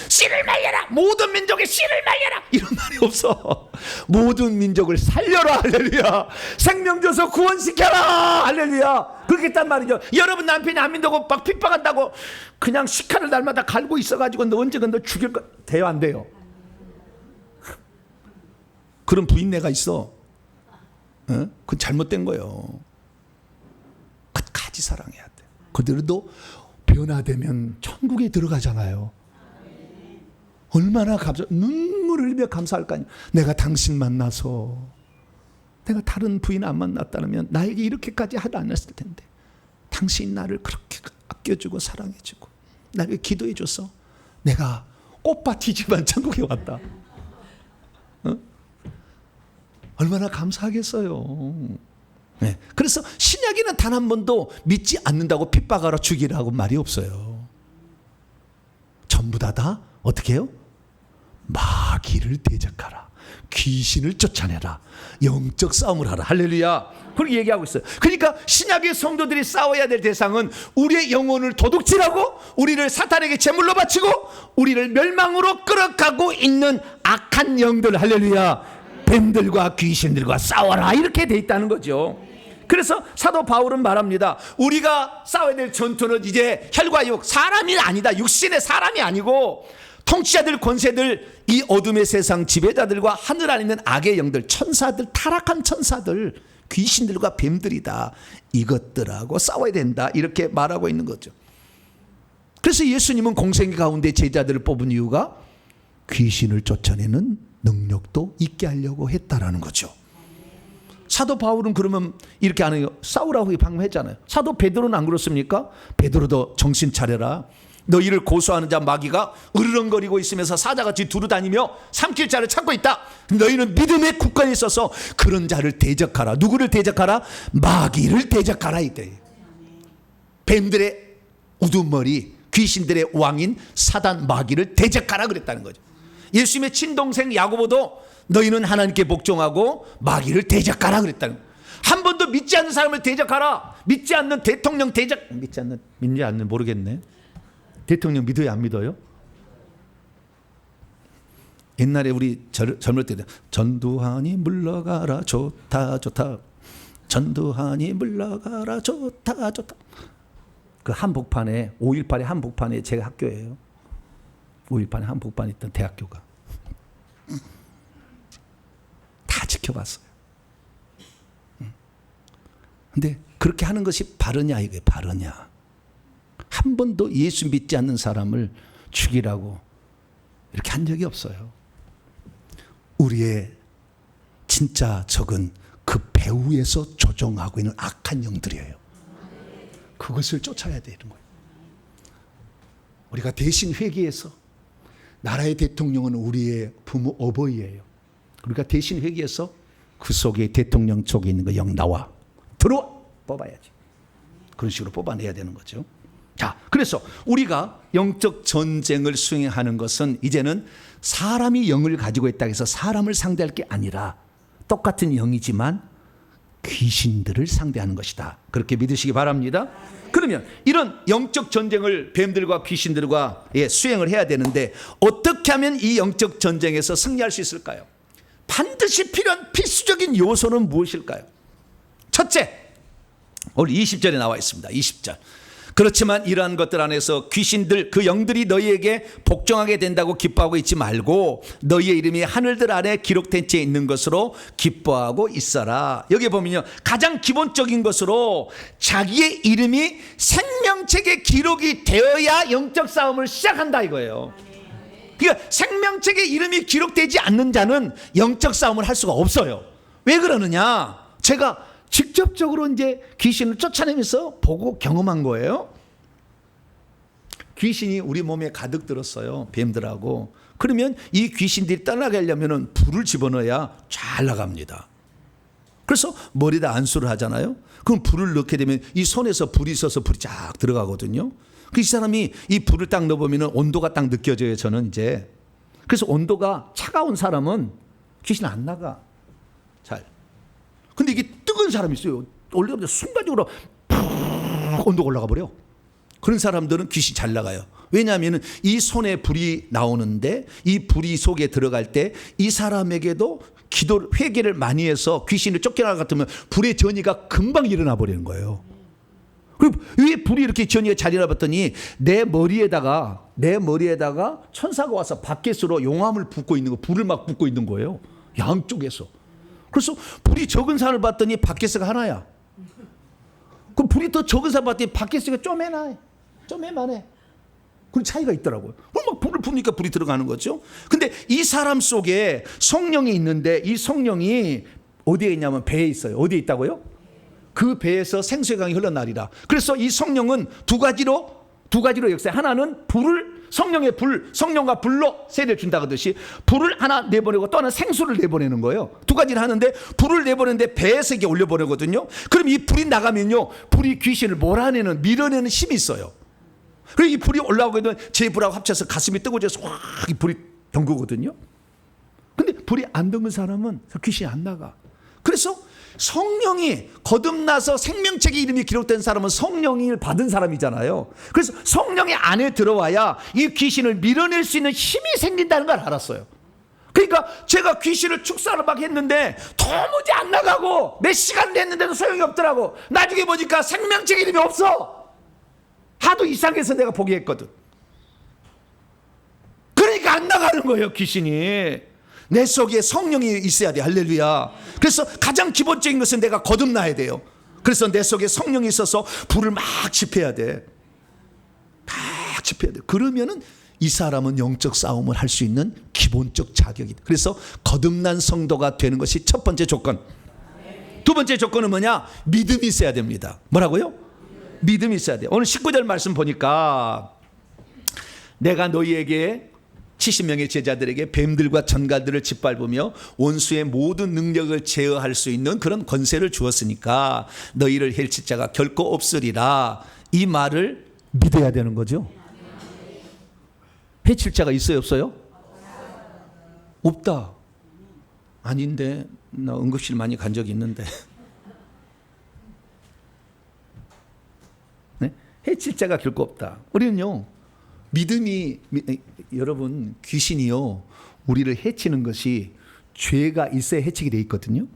씨를 말려라. 모든 민족의 씨를 말려라. 이런 말이 없어. 모든 민족을 살려라. 할렐루야. 생명 줘서 구원시켜라. 할렐루야. 그렇게 했단 말이죠. 여러분 남편이 안 믿고 막 핍박한다고 그냥 시카를 날마다 갈고 있어가지고 너 언젠가 너 죽일 거 돼요, 안 돼요? 그런 부인네가 있어. 어? 그건 잘못된 거예요. 끝까지 사랑해야 돼. 그들도 변화되면 천국에 들어가잖아요. 얼마나 눈물을 흘리며 감사할까요? 내가 당신 만나서 내가 다른 부인 안 만났다면 나에게 이렇게까지 하지 않았을 텐데 당신이 나를 그렇게 아껴주고 사랑해주고 나에게 기도해줘서 내가 꽃밭이지만 천국에 왔다. 어? 얼마나 감사하겠어요. 네. 그래서 신약에는 단 한 번도 믿지 않는다고 핍박하러 죽이라고 말이 없어요. 전부 다 어떻게 해요? 마귀를 대적하라. 귀신을 쫓아내라. 영적 싸움을 하라. 할렐루야. 그렇게 얘기하고 있어요. 그러니까 신약의 성도들이 싸워야 될 대상은 우리의 영혼을 도둑질하고 우리를 사탄에게 제물로 바치고 우리를 멸망으로 끌어가고 있는 악한 영들, 할렐루야, 뱀들과 귀신들과 싸워라, 이렇게 돼 있다는 거죠. 그래서 사도 바울은 말합니다. 우리가 싸워야 될 전투는 이제 혈과 육, 사람이 아니다. 육신의 사람이 아니고 통치자들, 권세들, 이 어둠의 세상 지배자들과 하늘 안에 있는 악의 영들, 천사들, 타락한 천사들, 귀신들과 뱀들이다. 이것들하고 싸워야 된다. 이렇게 말하고 있는 거죠. 그래서 예수님은 공생애 가운데 제자들을 뽑은 이유가 귀신을 쫓아내는 능력도 있게 하려고 했다라는 거죠. 사도 바울은 그러면 이렇게 안 해요. 싸우라고 방금 했잖아요. 사도 베드로는 안 그렇습니까? 베드로도 정신 차려라. 너희를 고소하는 자 마귀가 으르렁거리고 있으면서 사자같이 두루다니며 삼킬 자를 찾고 있다. 너희는 믿음의 굳건히 있어서 그런 자를 대적하라. 누구를 대적하라? 마귀를 대적하라. 이때 뱀들의 우두머리, 귀신들의 왕인 사단 마귀를 대적하라 그랬다는 거죠. 예수님의 친동생 야고보도 너희는 하나님께 복종하고 마귀를 대적하라 그랬다는 거예요. 한 번도 믿지 않는 사람을 대적하라. 믿지 않는 대통령 믿지 않는 모르겠네. 대통령 믿어요, 안 믿어요? 옛날에 우리 젊을 때 전두환이 물러가라 좋다 좋다, 전두환이 물러가라 좋다 좋다. 그 한복판에 5.18의 한복판에 제 학교예요. 5.18의 한복판에 있던 대학교가 다 지켜봤어요. 근데 그렇게 하는 것이 바르냐, 이게 바르냐? 한 번도 예수 믿지 않는 사람을 죽이라고 이렇게 한 적이 없어요. 우리의 진짜 적은 그 배후에서 조종하고 있는 악한 영들이에요. 그것을 쫓아야 되는 거예요. 우리가 대신 회개해서, 나라의 대통령은 우리의 부모 어버이예요. 우리가 대신 회개해서 그 속에, 대통령 쪽에 있는 거 영 나와, 들어와, 뽑아야지. 그런 식으로 뽑아내야 되는 거죠. 자, 그래서 우리가 영적 전쟁을 수행하는 것은 이제는 사람이 영을 가지고 있다고 해서 사람을 상대할 게 아니라 똑같은 영이지만 귀신들을 상대하는 것이다. 그렇게 믿으시기 바랍니다. 그러면 이런 영적 전쟁을 뱀들과 귀신들과 수행을 해야 되는데 어떻게 하면 이 영적 전쟁에서 승리할 수 있을까요? 반드시 필요한 필수적인 요소는 무엇일까요? 첫째, 오늘 20절에 나와 있습니다. 20절. 그렇지만 이러한 것들 안에서 귀신들, 그 영들이 너희에게 복종하게 된다고 기뻐하고 있지 말고 너희의 이름이 하늘들 아래 기록된 채 있는 것으로 기뻐하고 있어라. 여기 보면요, 가장 기본적인 것으로 자기의 이름이 생명책에 기록이 되어야 영적 싸움을 시작한다 이거예요. 그러니까 생명책에 이름이 기록되지 않는 자는 영적 싸움을 할 수가 없어요. 왜 그러느냐? 제가 직접적으로 이제 귀신을 쫓아내면서 보고 경험한 거예요. 귀신이 우리 몸에 가득 들었어요. 뱀들하고. 그러면 이 귀신들이 떠나게 하려면 불을 집어넣어야 잘 나갑니다. 그래서 머리에다 안수를 하잖아요. 그럼 불을 넣게 되면 이 손에서 불이 있어서 불이 쫙 들어가거든요. 그 이 사람이 이 불을 딱 넣어보면 온도가 딱 느껴져요. 저는 이제. 그래서 온도가 차가운 사람은 귀신 안 나가. 잘. 근데 이게 뜨거운 사람이 있어요. 올려보면 순간적으로 온도가 올라가 버려. 그런 사람들은 귀신 잘 나가요. 왜냐하면 이 손에 불이 나오는데 이 불이 속에 들어갈 때 이 사람에게도 기도 회개를 많이 해서 귀신을 쫓겨나갈 것 같으면 불의 전이가 금방 일어나 버리는 거예요. 그리고 왜 불이 이렇게 전이가 잘 일어나 봤더니 내 머리에다가 천사가 와서 바켓으로 용암을 붓고 있는 거, 불을 막 붓고 있는 거예요. 양쪽에서. 그래서 불이 적은 산을 봤더니 바켓스가 하나야. 그럼 불이 더 적은 산을 봤더니 바켓스가 쪼매만해. 그런 차이가 있더라고요. 그럼 막 불을 푸니까 불이 들어가는 거죠. 근데 이 사람 속에 성령이 있는데 이 성령이 어디에 있냐면 배에 있어요. 어디에 있다고요? 그 배에서 생수의 강이 흘러나리라. 그래서 이 성령은 두 가지로 역사해. 하나는 성령의 불, 성령과 불로 세례를 준다 그러듯이 불을 하나 내보내고 또 하나 생수를 내보내는 거예요. 두 가지를 하는데 불을 내보내는데 배에서 이게 올려보내거든요. 그럼 이 불이 나가면요, 불이 귀신을 몰아내는, 밀어내는 힘이 있어요. 그리고 이 불이 올라오게 되면 제 불하고 합쳐서 가슴이 뜨거워져서 확 이 불이 경고거든요. 근데 불이 안 든 사람은 귀신이 안 나가. 그래서 성령이 거듭나서 생명책의 이름이 기록된 사람은 성령을 받은 사람이잖아요. 그래서 성령이 안에 들어와야 이 귀신을 밀어낼 수 있는 힘이 생긴다는 걸 알았어요. 그러니까 제가 귀신을 축사를 막 했는데 도무지 안 나가고 몇 시간 됐는데도 소용이 없더라고. 나중에 보니까 생명책의 이름이 없어. 하도 이상해서 내가 포기했거든. 그러니까 안 나가는 거예요, 귀신이. 내 속에 성령이 있어야 돼. 할렐루야. 그래서 가장 기본적인 것은 내가 거듭나야 돼요. 그래서 내 속에 성령이 있어서 불을 막 지펴야 돼. 막 지펴야 돼. 그러면은 이 사람은 영적 싸움을 할 수 있는 기본적 자격이다. 그래서 거듭난 성도가 되는 것이 첫 번째 조건. 두 번째 조건은 뭐냐? 믿음이 있어야 됩니다. 뭐라고요? 믿음이 있어야 돼요. 오늘 19절 말씀 보니까 내가 너희에게 70명의 제자들에게 뱀들과 전갈들을 짓밟으며 원수의 모든 능력을 제어할 수 있는 그런 권세를 주었으니까 너희를 해칠 자가 결코 없으리라. 이 말을 믿어야 되는 거죠. 해칠 자가 있어요, 없어요? 없다. 아닌데 나 응급실 많이 간 적이 있는데. 네? 해칠 자가 결코 없다. 우리는요, 믿음이, 여러분, 귀신이요 우리를 해치는 것이 죄가 있어야 해치게 돼 있거든요.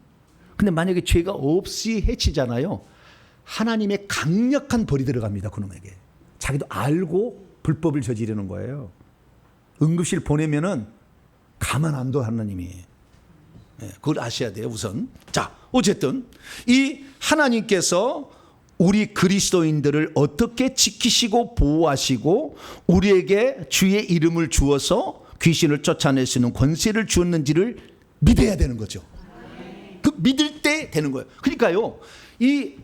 근데 만약에 죄가 없이 해치잖아요, 하나님의 강력한 벌이 들어갑니다. 그놈에게. 자기도 알고 불법을 저지르는 거예요. 응급실 보내면은 가만 안 둬, 하나님이. 그걸 아셔야 돼요, 우선. 자, 어쨌든 이 하나님께서 우리 그리스도인들을 어떻게 지키시고 보호하시고 우리에게 주의 이름을 주어서 귀신을 쫓아낼 수 있는 권세를 주었는지를 믿어야 되는 거죠. 그 믿을 때 되는 거예요. 그러니까요, 이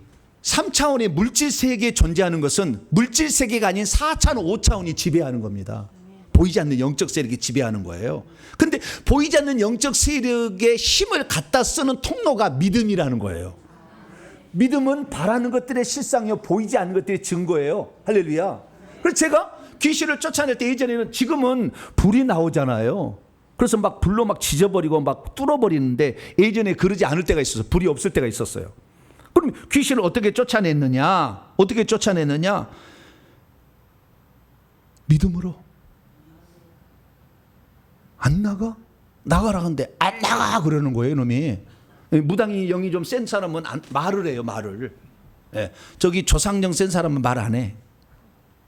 3차원의 물질 세계에 존재하는 것은 물질 세계가 아닌 4차원, 5차원이 지배하는 겁니다. 보이지 않는 영적 세력이 지배하는 거예요. 근데 보이지 않는 영적 세력의 힘을 갖다 쓰는 통로가 믿음이라는 거예요. 믿음은 바라는 것들의 실상이요, 보이지 않는 것들의 증거예요. 할렐루야. 그래서 제가 귀신을 쫓아낼 때, 예전에는, 지금은 불이 나오잖아요. 그래서 막 불로 막 지져버리고 막 뚫어버리는데, 예전에 그러지 않을 때가 있었어요. 불이 없을 때가 있었어요. 그럼 귀신을 어떻게 쫓아냈느냐? 어떻게 쫓아냈느냐? 믿음으로. 안 나가? 나가라 하는데 안 나가 그러는 거예요, 이놈이. 무당이 영이 좀 센 사람은 말을 해요, 말을. 예. 저기 조상령 센 사람은 말 안 해.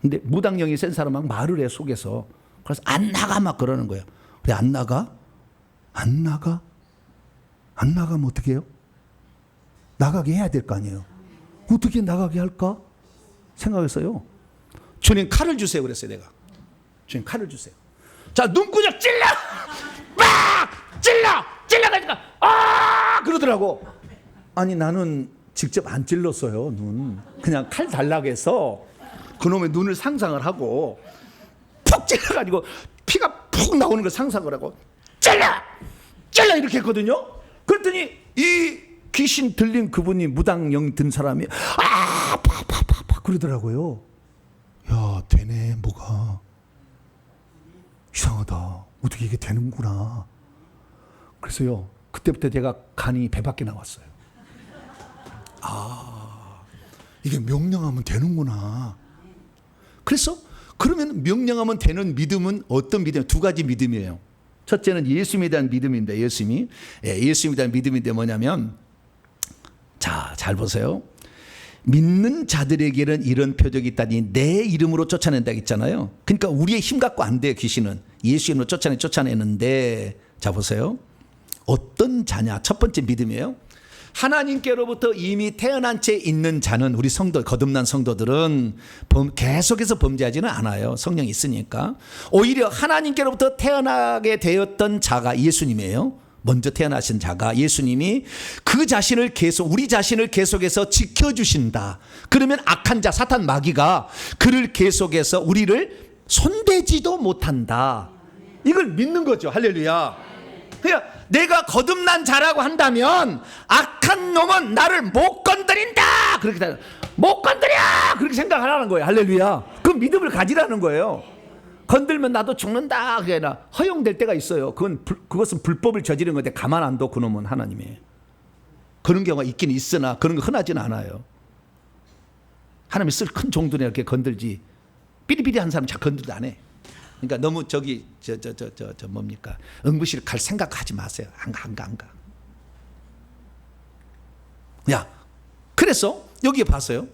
근데 무당령이 센 사람은 말을 해, 속에서. 그래서 안 나가 막 그러는 거예요. 그래, 안 나가? 안 나가? 안 나가면 어떻게 해요? 나가게 해야 될 거 아니에요. 어떻게 나가게 할까? 생각했어요. 주님 칼을 주세요 그랬어요, 내가. 주님 칼을 주세요. 자, 눈구녕 찔러! 막! 찔러가니까 그러더라고. 아니, 나는 직접 안 찔렀어요, 눈. 그냥 칼 달라고 해서 그놈의 눈을 상상을 하고 푹 찔러가지고 피가 푹 나오는 걸 상상을 하고 찔러 이렇게 했거든요. 그랬더니 이 귀신 들린 그분이, 무당령 든 사람이 파 그러더라고요. 야, 되네, 뭐가. 이상하다. 어떻게 이게 되는구나. 그래서요, 그때부터 제가 간이 배 밖에 나왔어요. 이게 명령하면 되는구나. 그래서 그러면 명령하면 되는 믿음은 어떤 믿음이에요? 두 가지 믿음이에요. 첫째는 예수님에 대한 믿음인데, 예수님에 대한 믿음인데 뭐냐면, 자, 잘 보세요. 믿는 자들에게는 이런 표적이 있다니 내 이름으로 쫓아낸다 했잖아요. 그러니까 우리의 힘 갖고 안 돼요, 귀신은. 예수 이름으로 쫓아내는데, 자 보세요. 어떤 자냐? 첫 번째 믿음이에요. 하나님께로부터 이미 태어난 채 있는 자는, 우리 성도, 거듭난 성도들은 계속해서 범죄하지는 않아요. 성령이 있으니까. 오히려 하나님께로부터 태어나게 되었던 자가 예수님이에요. 먼저 태어나신 자가 예수님이 그 자신을 계속, 우리 자신을 계속해서 지켜주신다. 그러면 악한 자, 사탄 마귀가 그를 계속해서 우리를 손대지도 못한다. 이걸 믿는 거죠. 할렐루야. 그러니까 내가 거듭난 자라고 한다면 악한 놈은 나를 못 건드린다. 못 건드려! 그렇게 생각하라는 거예요. 할렐루야. 그 믿음을 가지라는 거예요. 건들면 나도 죽는다. 그게나 허용될 때가 있어요. 그것은 불법을 저지른 건데 가만 안 둬 그놈은 하나님이. 그런 경우가 있긴 있으나 그런 거 흔하지는 않아요. 하나님이 쓸 큰 종들이 이렇게 건들지 삐리삐리한 사람 잘 건들도 안 해. 그러니까 너무 뭡니까? 응급실 갈 생각하지 마세요. 안 가. 야, 그래서 여기에 봤어요.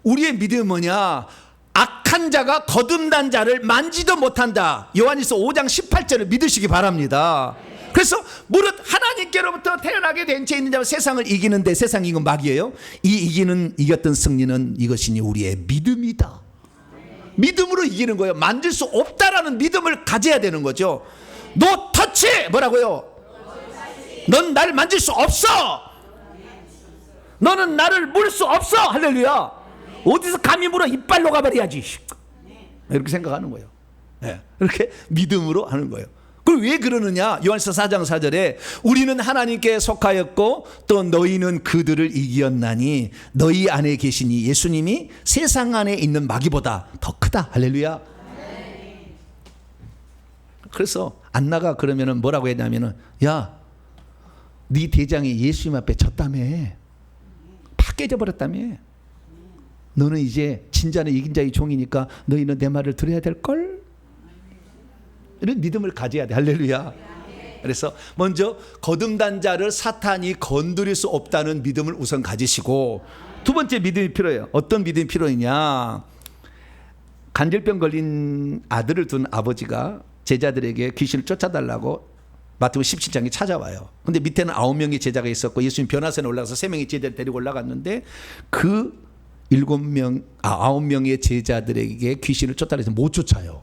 우리의 믿음은 뭐냐? 악한 자가 거듭난 자를 만지도 못한다. 요한일서 5장 18절을 믿으시기 바랍니다. 그래서 무릇 하나님께로부터 태어나게 된 죄 있는 자와 세상을 이기는데, 세상이 이건 막이에요. 이겼던 승리는 이것이니 우리의 믿음이다. 믿음으로 이기는 거예요. 만질 수 없다라는 믿음을 가져야 되는 거죠. No touch! 뭐라고요? 넌 나를 만질 수 없어. 너는 나를 물 수 없어. 할렐루야. 어디서 감히 물어? 이빨로 가버려야지. 이렇게 생각하는 거예요. 네. 이렇게 믿음으로 하는 거예요. 그리고 왜 그러느냐? 요한일서 4장 4절에 우리는 하나님께 속하였고 또 너희는 그들을 이기었나니 너희 안에 계시니 예수님이 세상 안에 있는 마귀보다 더 크다. 할렐루야. 그래서 안 나가 그러면은 뭐라고 했냐면은, 야, 네 대장이 예수님 앞에 졌다며. 팍 깨져버렸다며. 너는 이제 진짜는 이긴 자의 종이니까 너희는 내 말을 들어야 될걸? 이런 믿음을 가져야 돼. 할렐루야. 그래서 먼저 거듭난 자를 사탄이 건드릴 수 없다는 믿음을 우선 가지시고, 두 번째 믿음이 필요해요. 어떤 믿음이 필요하냐? 간질병 걸린 아들을 둔 아버지가 제자들에게 귀신을 쫓아달라고 마태복음 17장에 찾아와요. 근데 밑에는 9명의 제자가 있었고 예수님 변화산에 올라가서 3명의 제자를 데리고 올라갔는데 그 9명의 제자들에게 귀신을 쫓아내서 다 못 쫓아요.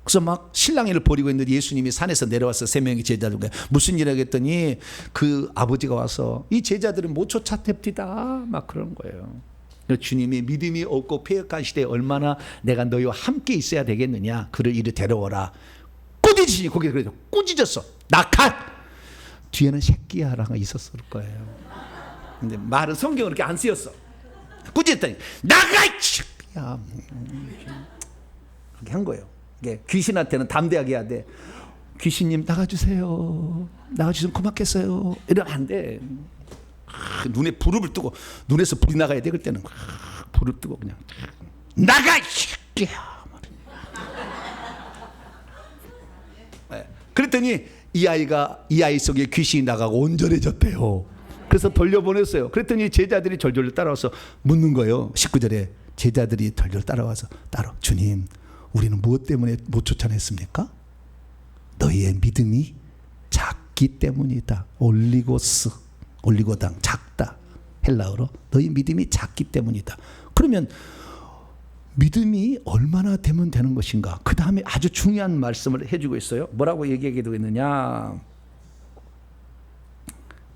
그래서 막 실랑이를 벌이고 있는데 예수님이 산에서 내려와서 3명의 제자들과 무슨 일을 하겠더니 그 아버지가 와서 이 제자들은 못 쫓아냅디다 막 그런 거예요. 주님이 믿음이 없고 패역한 시대에 얼마나 내가 너희와 함께 있어야 되겠느냐. 그를 이리 데려오라. 꾸짖으시니 거기에 그래도 꾸짖었어. 나가! 뒤에는 새끼야라가 있었을 거예요. 근데 말은 성경은 그렇게 안 쓰였어. 꾸짖었더니 나가! 이 새끼야. 그렇게 한 거예요. 귀신한테는 담대하게 해야 돼. 귀신님 나가주세요. 나가주시면 고맙겠어요. 이러면 안 돼. 눈에 불을 뜨고, 눈에서 불이 나가야 돼. 그때는 불을 뜨고 그냥 나가! 이 새끼야. 그랬더니 이 아이 속에 귀신이 나가고 온전해졌대요. 그래서 돌려보냈어요. 그랬더니 제자들이 절절 따라와서 묻는 거예요. 19절에 제자들이 절절 따라와서 주님, 우리는 무엇 때문에 못 쫓아냈습니까? 너희의 믿음이 작기 때문이다. 올리고당, 작다. 헬라어로 너희 믿음이 작기 때문이다. 그러면 믿음이 얼마나 되면 되는 것인가? 그 다음에 아주 중요한 말씀을 해주고 있어요. 뭐라고 얘기하게 되고 있느냐?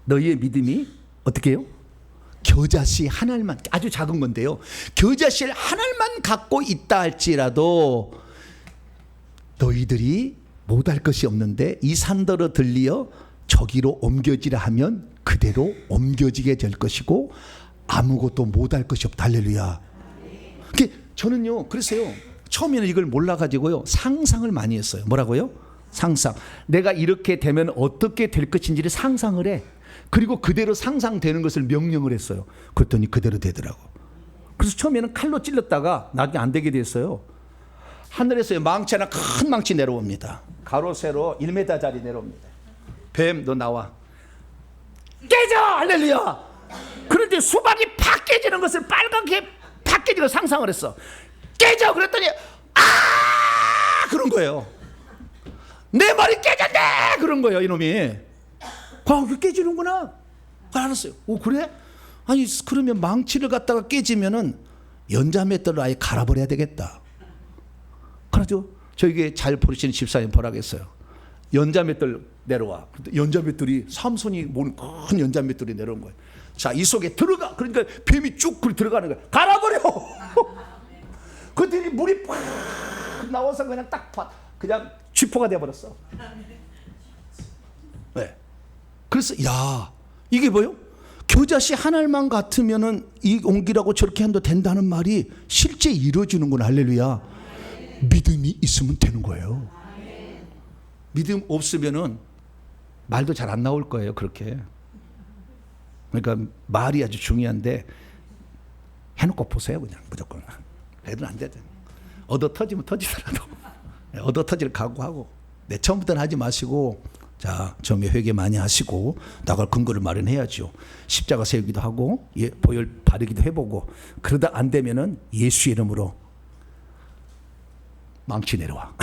너희의 믿음이 어떻게 해요? 겨자씨 한 알만, 아주 작은 건데요. 겨자씨 한 알만 갖고 있다 할지라도 너희들이 못할 것이 없는데 이 산더러 들리어 저기로 옮겨지라 하면 그대로 옮겨지게 될 것이고 아무것도 못할 것이 없다. 할렐루야. 저는요, 그래서요, 처음에는 이걸 몰라가지고요, 상상을 많이 했어요. 뭐라고요? 상상. 내가 이렇게 되면 어떻게 될 것인지를 상상을 해. 그리고 그대로 상상되는 것을 명령을 했어요. 그랬더니 그대로 되더라고. 그래서 처음에는 칼로 찔렀다가 나중에 안 되게 됐어요. 하늘에서 망치 하나, 큰 망치 내려옵니다. 가로 세로 1m짜리 내려옵니다. 뱀, 너 나와. 깨져! 할렐루야! 그런데 수박이 팍 깨지는 것을 빨갛게 팍 깨지고 상상을 했어. 깨져! 그랬더니 그런 거예요. 내 머리 깨졌네! 그런 거예요, 이놈이. 그 깨지는구나. 알았어요. 오, 그래? 아니, 그러면 망치를 갖다가 깨지면은 연자맷돌로 아예 갈아버려야 되겠다. 그래가지고 저에게 잘 버리시는 집사님 보라겠어요. 연자맷돌 내려와. 연자맷돌이 삼손이 모는 큰 연자맷돌이 내려온 거예요. 자, 이 속에 들어가. 그러니까 뱀이 쭉 들어가는 거예요. 갈아버려. 그랬더니 물이 팍 나와서 그냥 그냥 쥐포가 돼버렸어. 네. 그래서 야, 이게 뭐요? 겨자씨 한 알만 같으면은 이 옮기라고 저렇게 한도 된다는 말이 실제 이루어지는구나. 할렐루야. 믿음이 있으면 되는 거예요. 믿음 없으면은 말도 잘 안 나올 거예요. 그렇게. 그러니까 말이 아주 중요한데 해놓고 보세요. 그냥 무조건. 애들은 안 되죠. 얻어 터지면 터지더라도 얻어 터질 각오하고 처음부터는 하지 마시고, 자, 처음에 회개 많이 하시고 나갈 근거를 마련해야죠. 십자가 세우기도 하고 보혈 바르기도 해보고, 그러다 안 되면은 예수 이름으로 망치 내려와.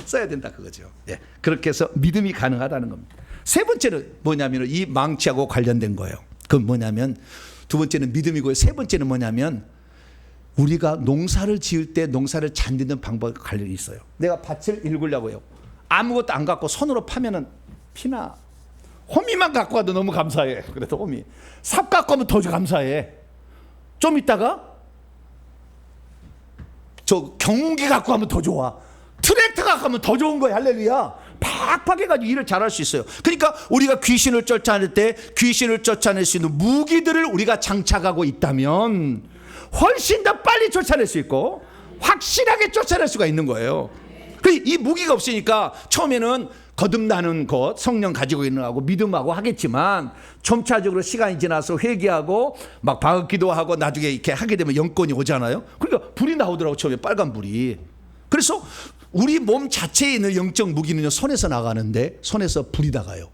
써야 된다 그거죠. 예, 그렇게 해서 믿음이 가능하다는 겁니다. 세 번째는 뭐냐면 이 망치하고 관련된 거예요. 그건 뭐냐면, 두 번째는 믿음이고요. 세 번째는 뭐냐면 우리가 농사를 지을 때 농사를 잘 짓는 방법과 관련이 있어요. 내가 밭을 일구려고요. 아무것도 안 갖고 손으로 파면은 피나. 호미만 갖고 가도 너무 감사해. 그래도 호미. 삽 갖고 하면 더 감사해. 좀 있다가 저 경운기 갖고 하면 더 좋아. 트랙터 갖고 하면 더 좋은 거야. 할렐루야. 팍팍 해가지고 일을 잘할 수 있어요. 그러니까 우리가 귀신을 쫓아낼 때 귀신을 쫓아낼 수 있는 무기들을 우리가 장착하고 있다면 훨씬 더 빨리 쫓아낼 수 있고 확실하게 쫓아낼 수가 있는 거예요. 이 무기가 없으니까 처음에는 거듭나는 것, 성령 가지고 있는 거하고 믿음하고 하겠지만 점차적으로 시간이 지나서 회개하고 막 방언기도하고 나중에 이렇게 하게 되면 영권이 오잖아요. 그러니까 불이 나오더라고. 처음에 빨간 불이. 그래서 우리 몸 자체에 있는 영적 무기는요, 손에서 나가는데 손에서 불이 나가요.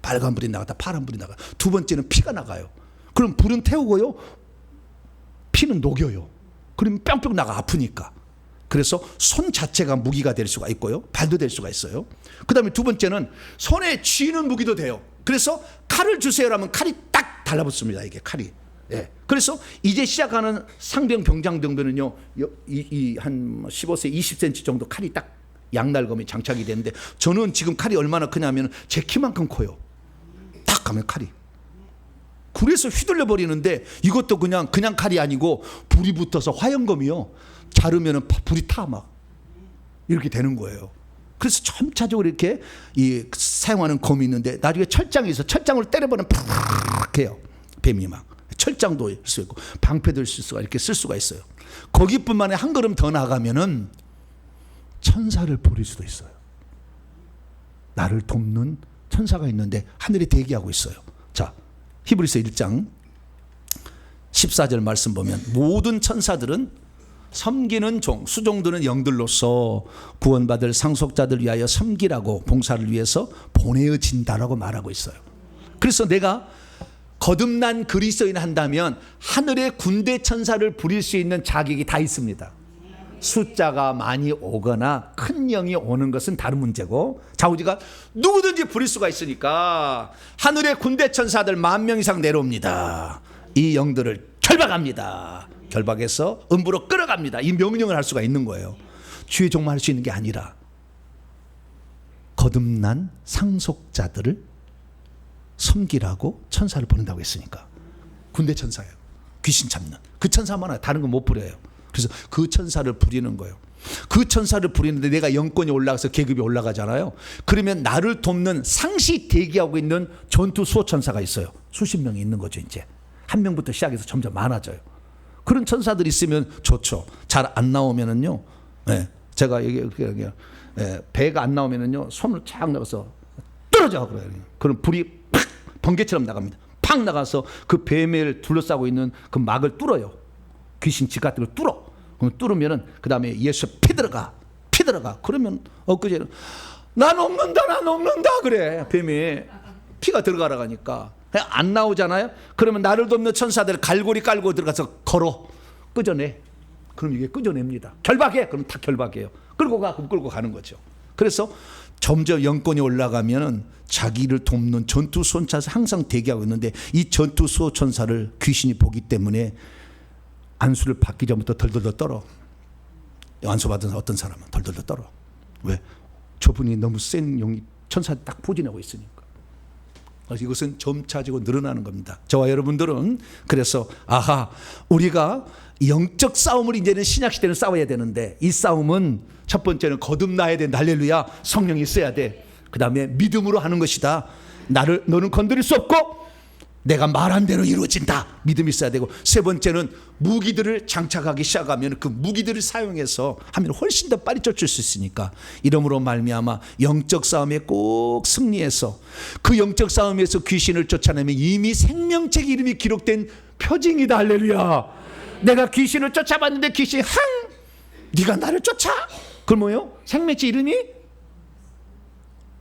빨간 불이 나갔다 파란 불이 나가요. 두 번째는 피가 나가요. 그럼 불은 태우고요, 피는 녹여요. 그러면 뿅뿅 나가. 아프니까. 그래서 손 자체가 무기가 될 수가 있고요, 발도 될 수가 있어요. 그 다음에 두 번째는 손에 쥐는 무기도 돼요. 그래서 칼을 주세요라면 칼이 딱 달라붙습니다. 이게 칼이. 예. 그래서 이제 시작하는 상병 병장 정도는요, 한 15세 20cm 정도 칼이 딱 양날검이 장착이 되는데, 저는 지금 칼이 얼마나 크냐면 제 키만큼 커요. 딱 가면 칼이. 그래서 휘둘려 버리는데, 이것도 그냥 칼이 아니고 불이 붙어서 화염검이요. 자르면은 불이 타 막 이렇게 되는 거예요. 그래서 점차적으로 이렇게 사용하는 검이 있는데, 나중에 철장이 있어. 철장으로 때려버리면 팍 해요. 뱀이 막. 철장도 쓸 수 있고 방패도 쓸 수가, 이렇게 쓸 수가 있어요. 거기뿐만 아니라 한 걸음 더 나가면은 천사를 부릴 수도 있어요. 나를 돕는 천사가 있는데 하늘에 대기하고 있어요. 자, 히브리서 1장 14절 말씀 보면, 모든 천사들은 섬기는 수종들은 영들로서 구원받을 상속자들 위하여 섬기라고, 봉사를 위해서 보내어진다라고 말하고 있어요. 그래서 내가 거듭난 그리스도인 한다면 하늘의 군대 천사를 부릴 수 있는 자격이 다 있습니다. 숫자가 많이 오거나 큰 영이 오는 것은 다른 문제고, 좌우지가 누구든지 부릴 수가 있으니까 하늘의 군대 천사들 10,000명 이상 내려옵니다. 이 영들을 결박합니다. 결박해서 음부로 끌어갑니다. 이 명령을 할 수가 있는 거예요. 주의 종만 할 수 있는 게 아니라 거듭난 상속자들을 섬기라고 천사를 보낸다고 했으니까. 군대 천사예요. 귀신 잡는 그 천사만 와요. 다른 건 못 부려요. 그래서 그 천사를 부리는 거예요. 그 천사를 부리는데 내가 영권이 올라가서 계급이 올라가잖아요. 그러면 나를 돕는 상시 대기하고 있는 전투 수호 천사가 있어요. 수십 명이 있는 거죠. 이제 한 명부터 시작해서 점점 많아져요. 그런 천사들이 있으면 좋죠. 잘 안 나오면은요, 제가 여기 배가 안 나오면은요, 손을 착 넣어서 떨어져 그래요. 그럼 불이 팍 번개처럼 나갑니다. 팍 나가서 그 뱀을 둘러싸고 있는 그 막을 뚫어요. 귀신 집 같은 걸 뚫어. 그럼 뚫으면은 그 다음에 예수 피 들어가. 그러면 엊그제는 나 녹는다 그래. 뱀이 피가 들어가라 하니까 안 나오잖아요. 그러면 나를 돕는 천사들 갈고리 깔고 들어가서 걸어 끄져내. 그럼 이게 끄져냅니다. 결박해. 그럼 다 결박해요. 끌고 가는 거죠. 그래서 점점 영권이 올라가면은 자기를 돕는 전투 수호천사 항상 대기하고 있는데, 이 전투 수호천사를 귀신이 보기 때문에 안수를 받기 전부터 덜덜덜 떨어. 안수 받은 어떤 사람은 덜덜덜 떨어. 왜? 저분이 너무 센 용이 천사 딱 포진하고 있으니까. 그래서 이것은 점차적으로 늘어나는 겁니다. 저와 여러분들은 그래서 우리가 영적 싸움을 이제는 신약시대는 싸워야 되는데, 이 싸움은 첫 번째는 거듭나야 된다. 할렐루야. 성령이 있어야 돼. 그 다음에 믿음으로 하는 것이다. 너는 건드릴 수 없고 내가 말한 대로 이루어진다. 믿음이 있어야 되고, 세 번째는 무기들을 장착하기 시작하면 그 무기들을 사용해서 하면 훨씬 더 빨리 쫓을 수 있으니까, 이러므로 말미암아 영적 싸움에 꼭 승리해서 그 영적 싸움에서 귀신을 쫓아내면 이미 생명책 이름이 기록된 표징이다. 할렐루야. 내가 귀신을 쫓아봤는데 귀신이 네가 나를 쫓아? 그건 뭐예요? 생명책 이름이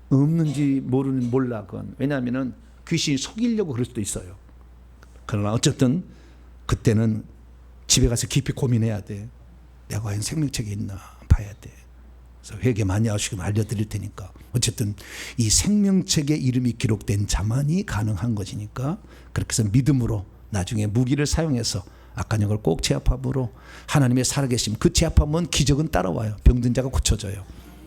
없는지 몰라. 그건 왜냐하면 귀신이 속이려고 그럴 수도 있어요. 그러나 어쨌든 그때는 집에 가서 깊이 고민해야 돼. 내가 과연 생명책이 있나 봐야 돼. 그래서 회개 많이 하시면 알려드릴 테니까. 어쨌든 이 생명책의 이름이 기록된 자만이 가능한 것이니까, 그렇게 해서 믿음으로 나중에 무기를 사용해서 악한 영을 꼭 제압함으로 하나님의 살아계심, 그 제압하면 기적은 따라와요. 병든 자가 고쳐져요.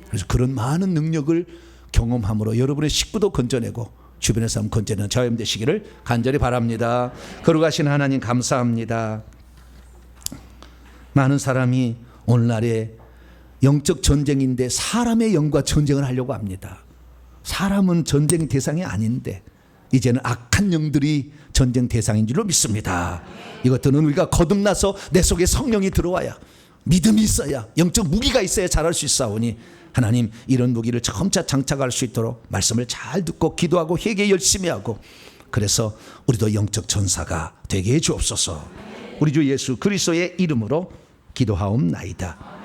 그래서 그런 많은 능력을 경험함으로 여러분의 식구도 건져내고 주변의 사람 건져내는 저염 되시기를 간절히 바랍니다. 거룩하신 하나님 감사합니다. 많은 사람이 오늘날에 영적 전쟁인데 사람의 영과 전쟁을 하려고 합니다. 사람은 전쟁 대상이 아닌데 이제는 악한 영들이 전쟁 대상인 줄로 믿습니다. 이것들은 우리가 거듭나서 내 속에 성령이 들어와야, 믿음이 있어야, 영적 무기가 있어야 잘할 수 있사오니 하나님, 이런 무기를 점차 장착할 수 있도록 말씀을 잘 듣고 기도하고 회개 열심히 하고, 그래서 우리도 영적 전사가 되게 해 주옵소서. 우리 주 예수 그리스도의 이름으로 기도하옵나이다.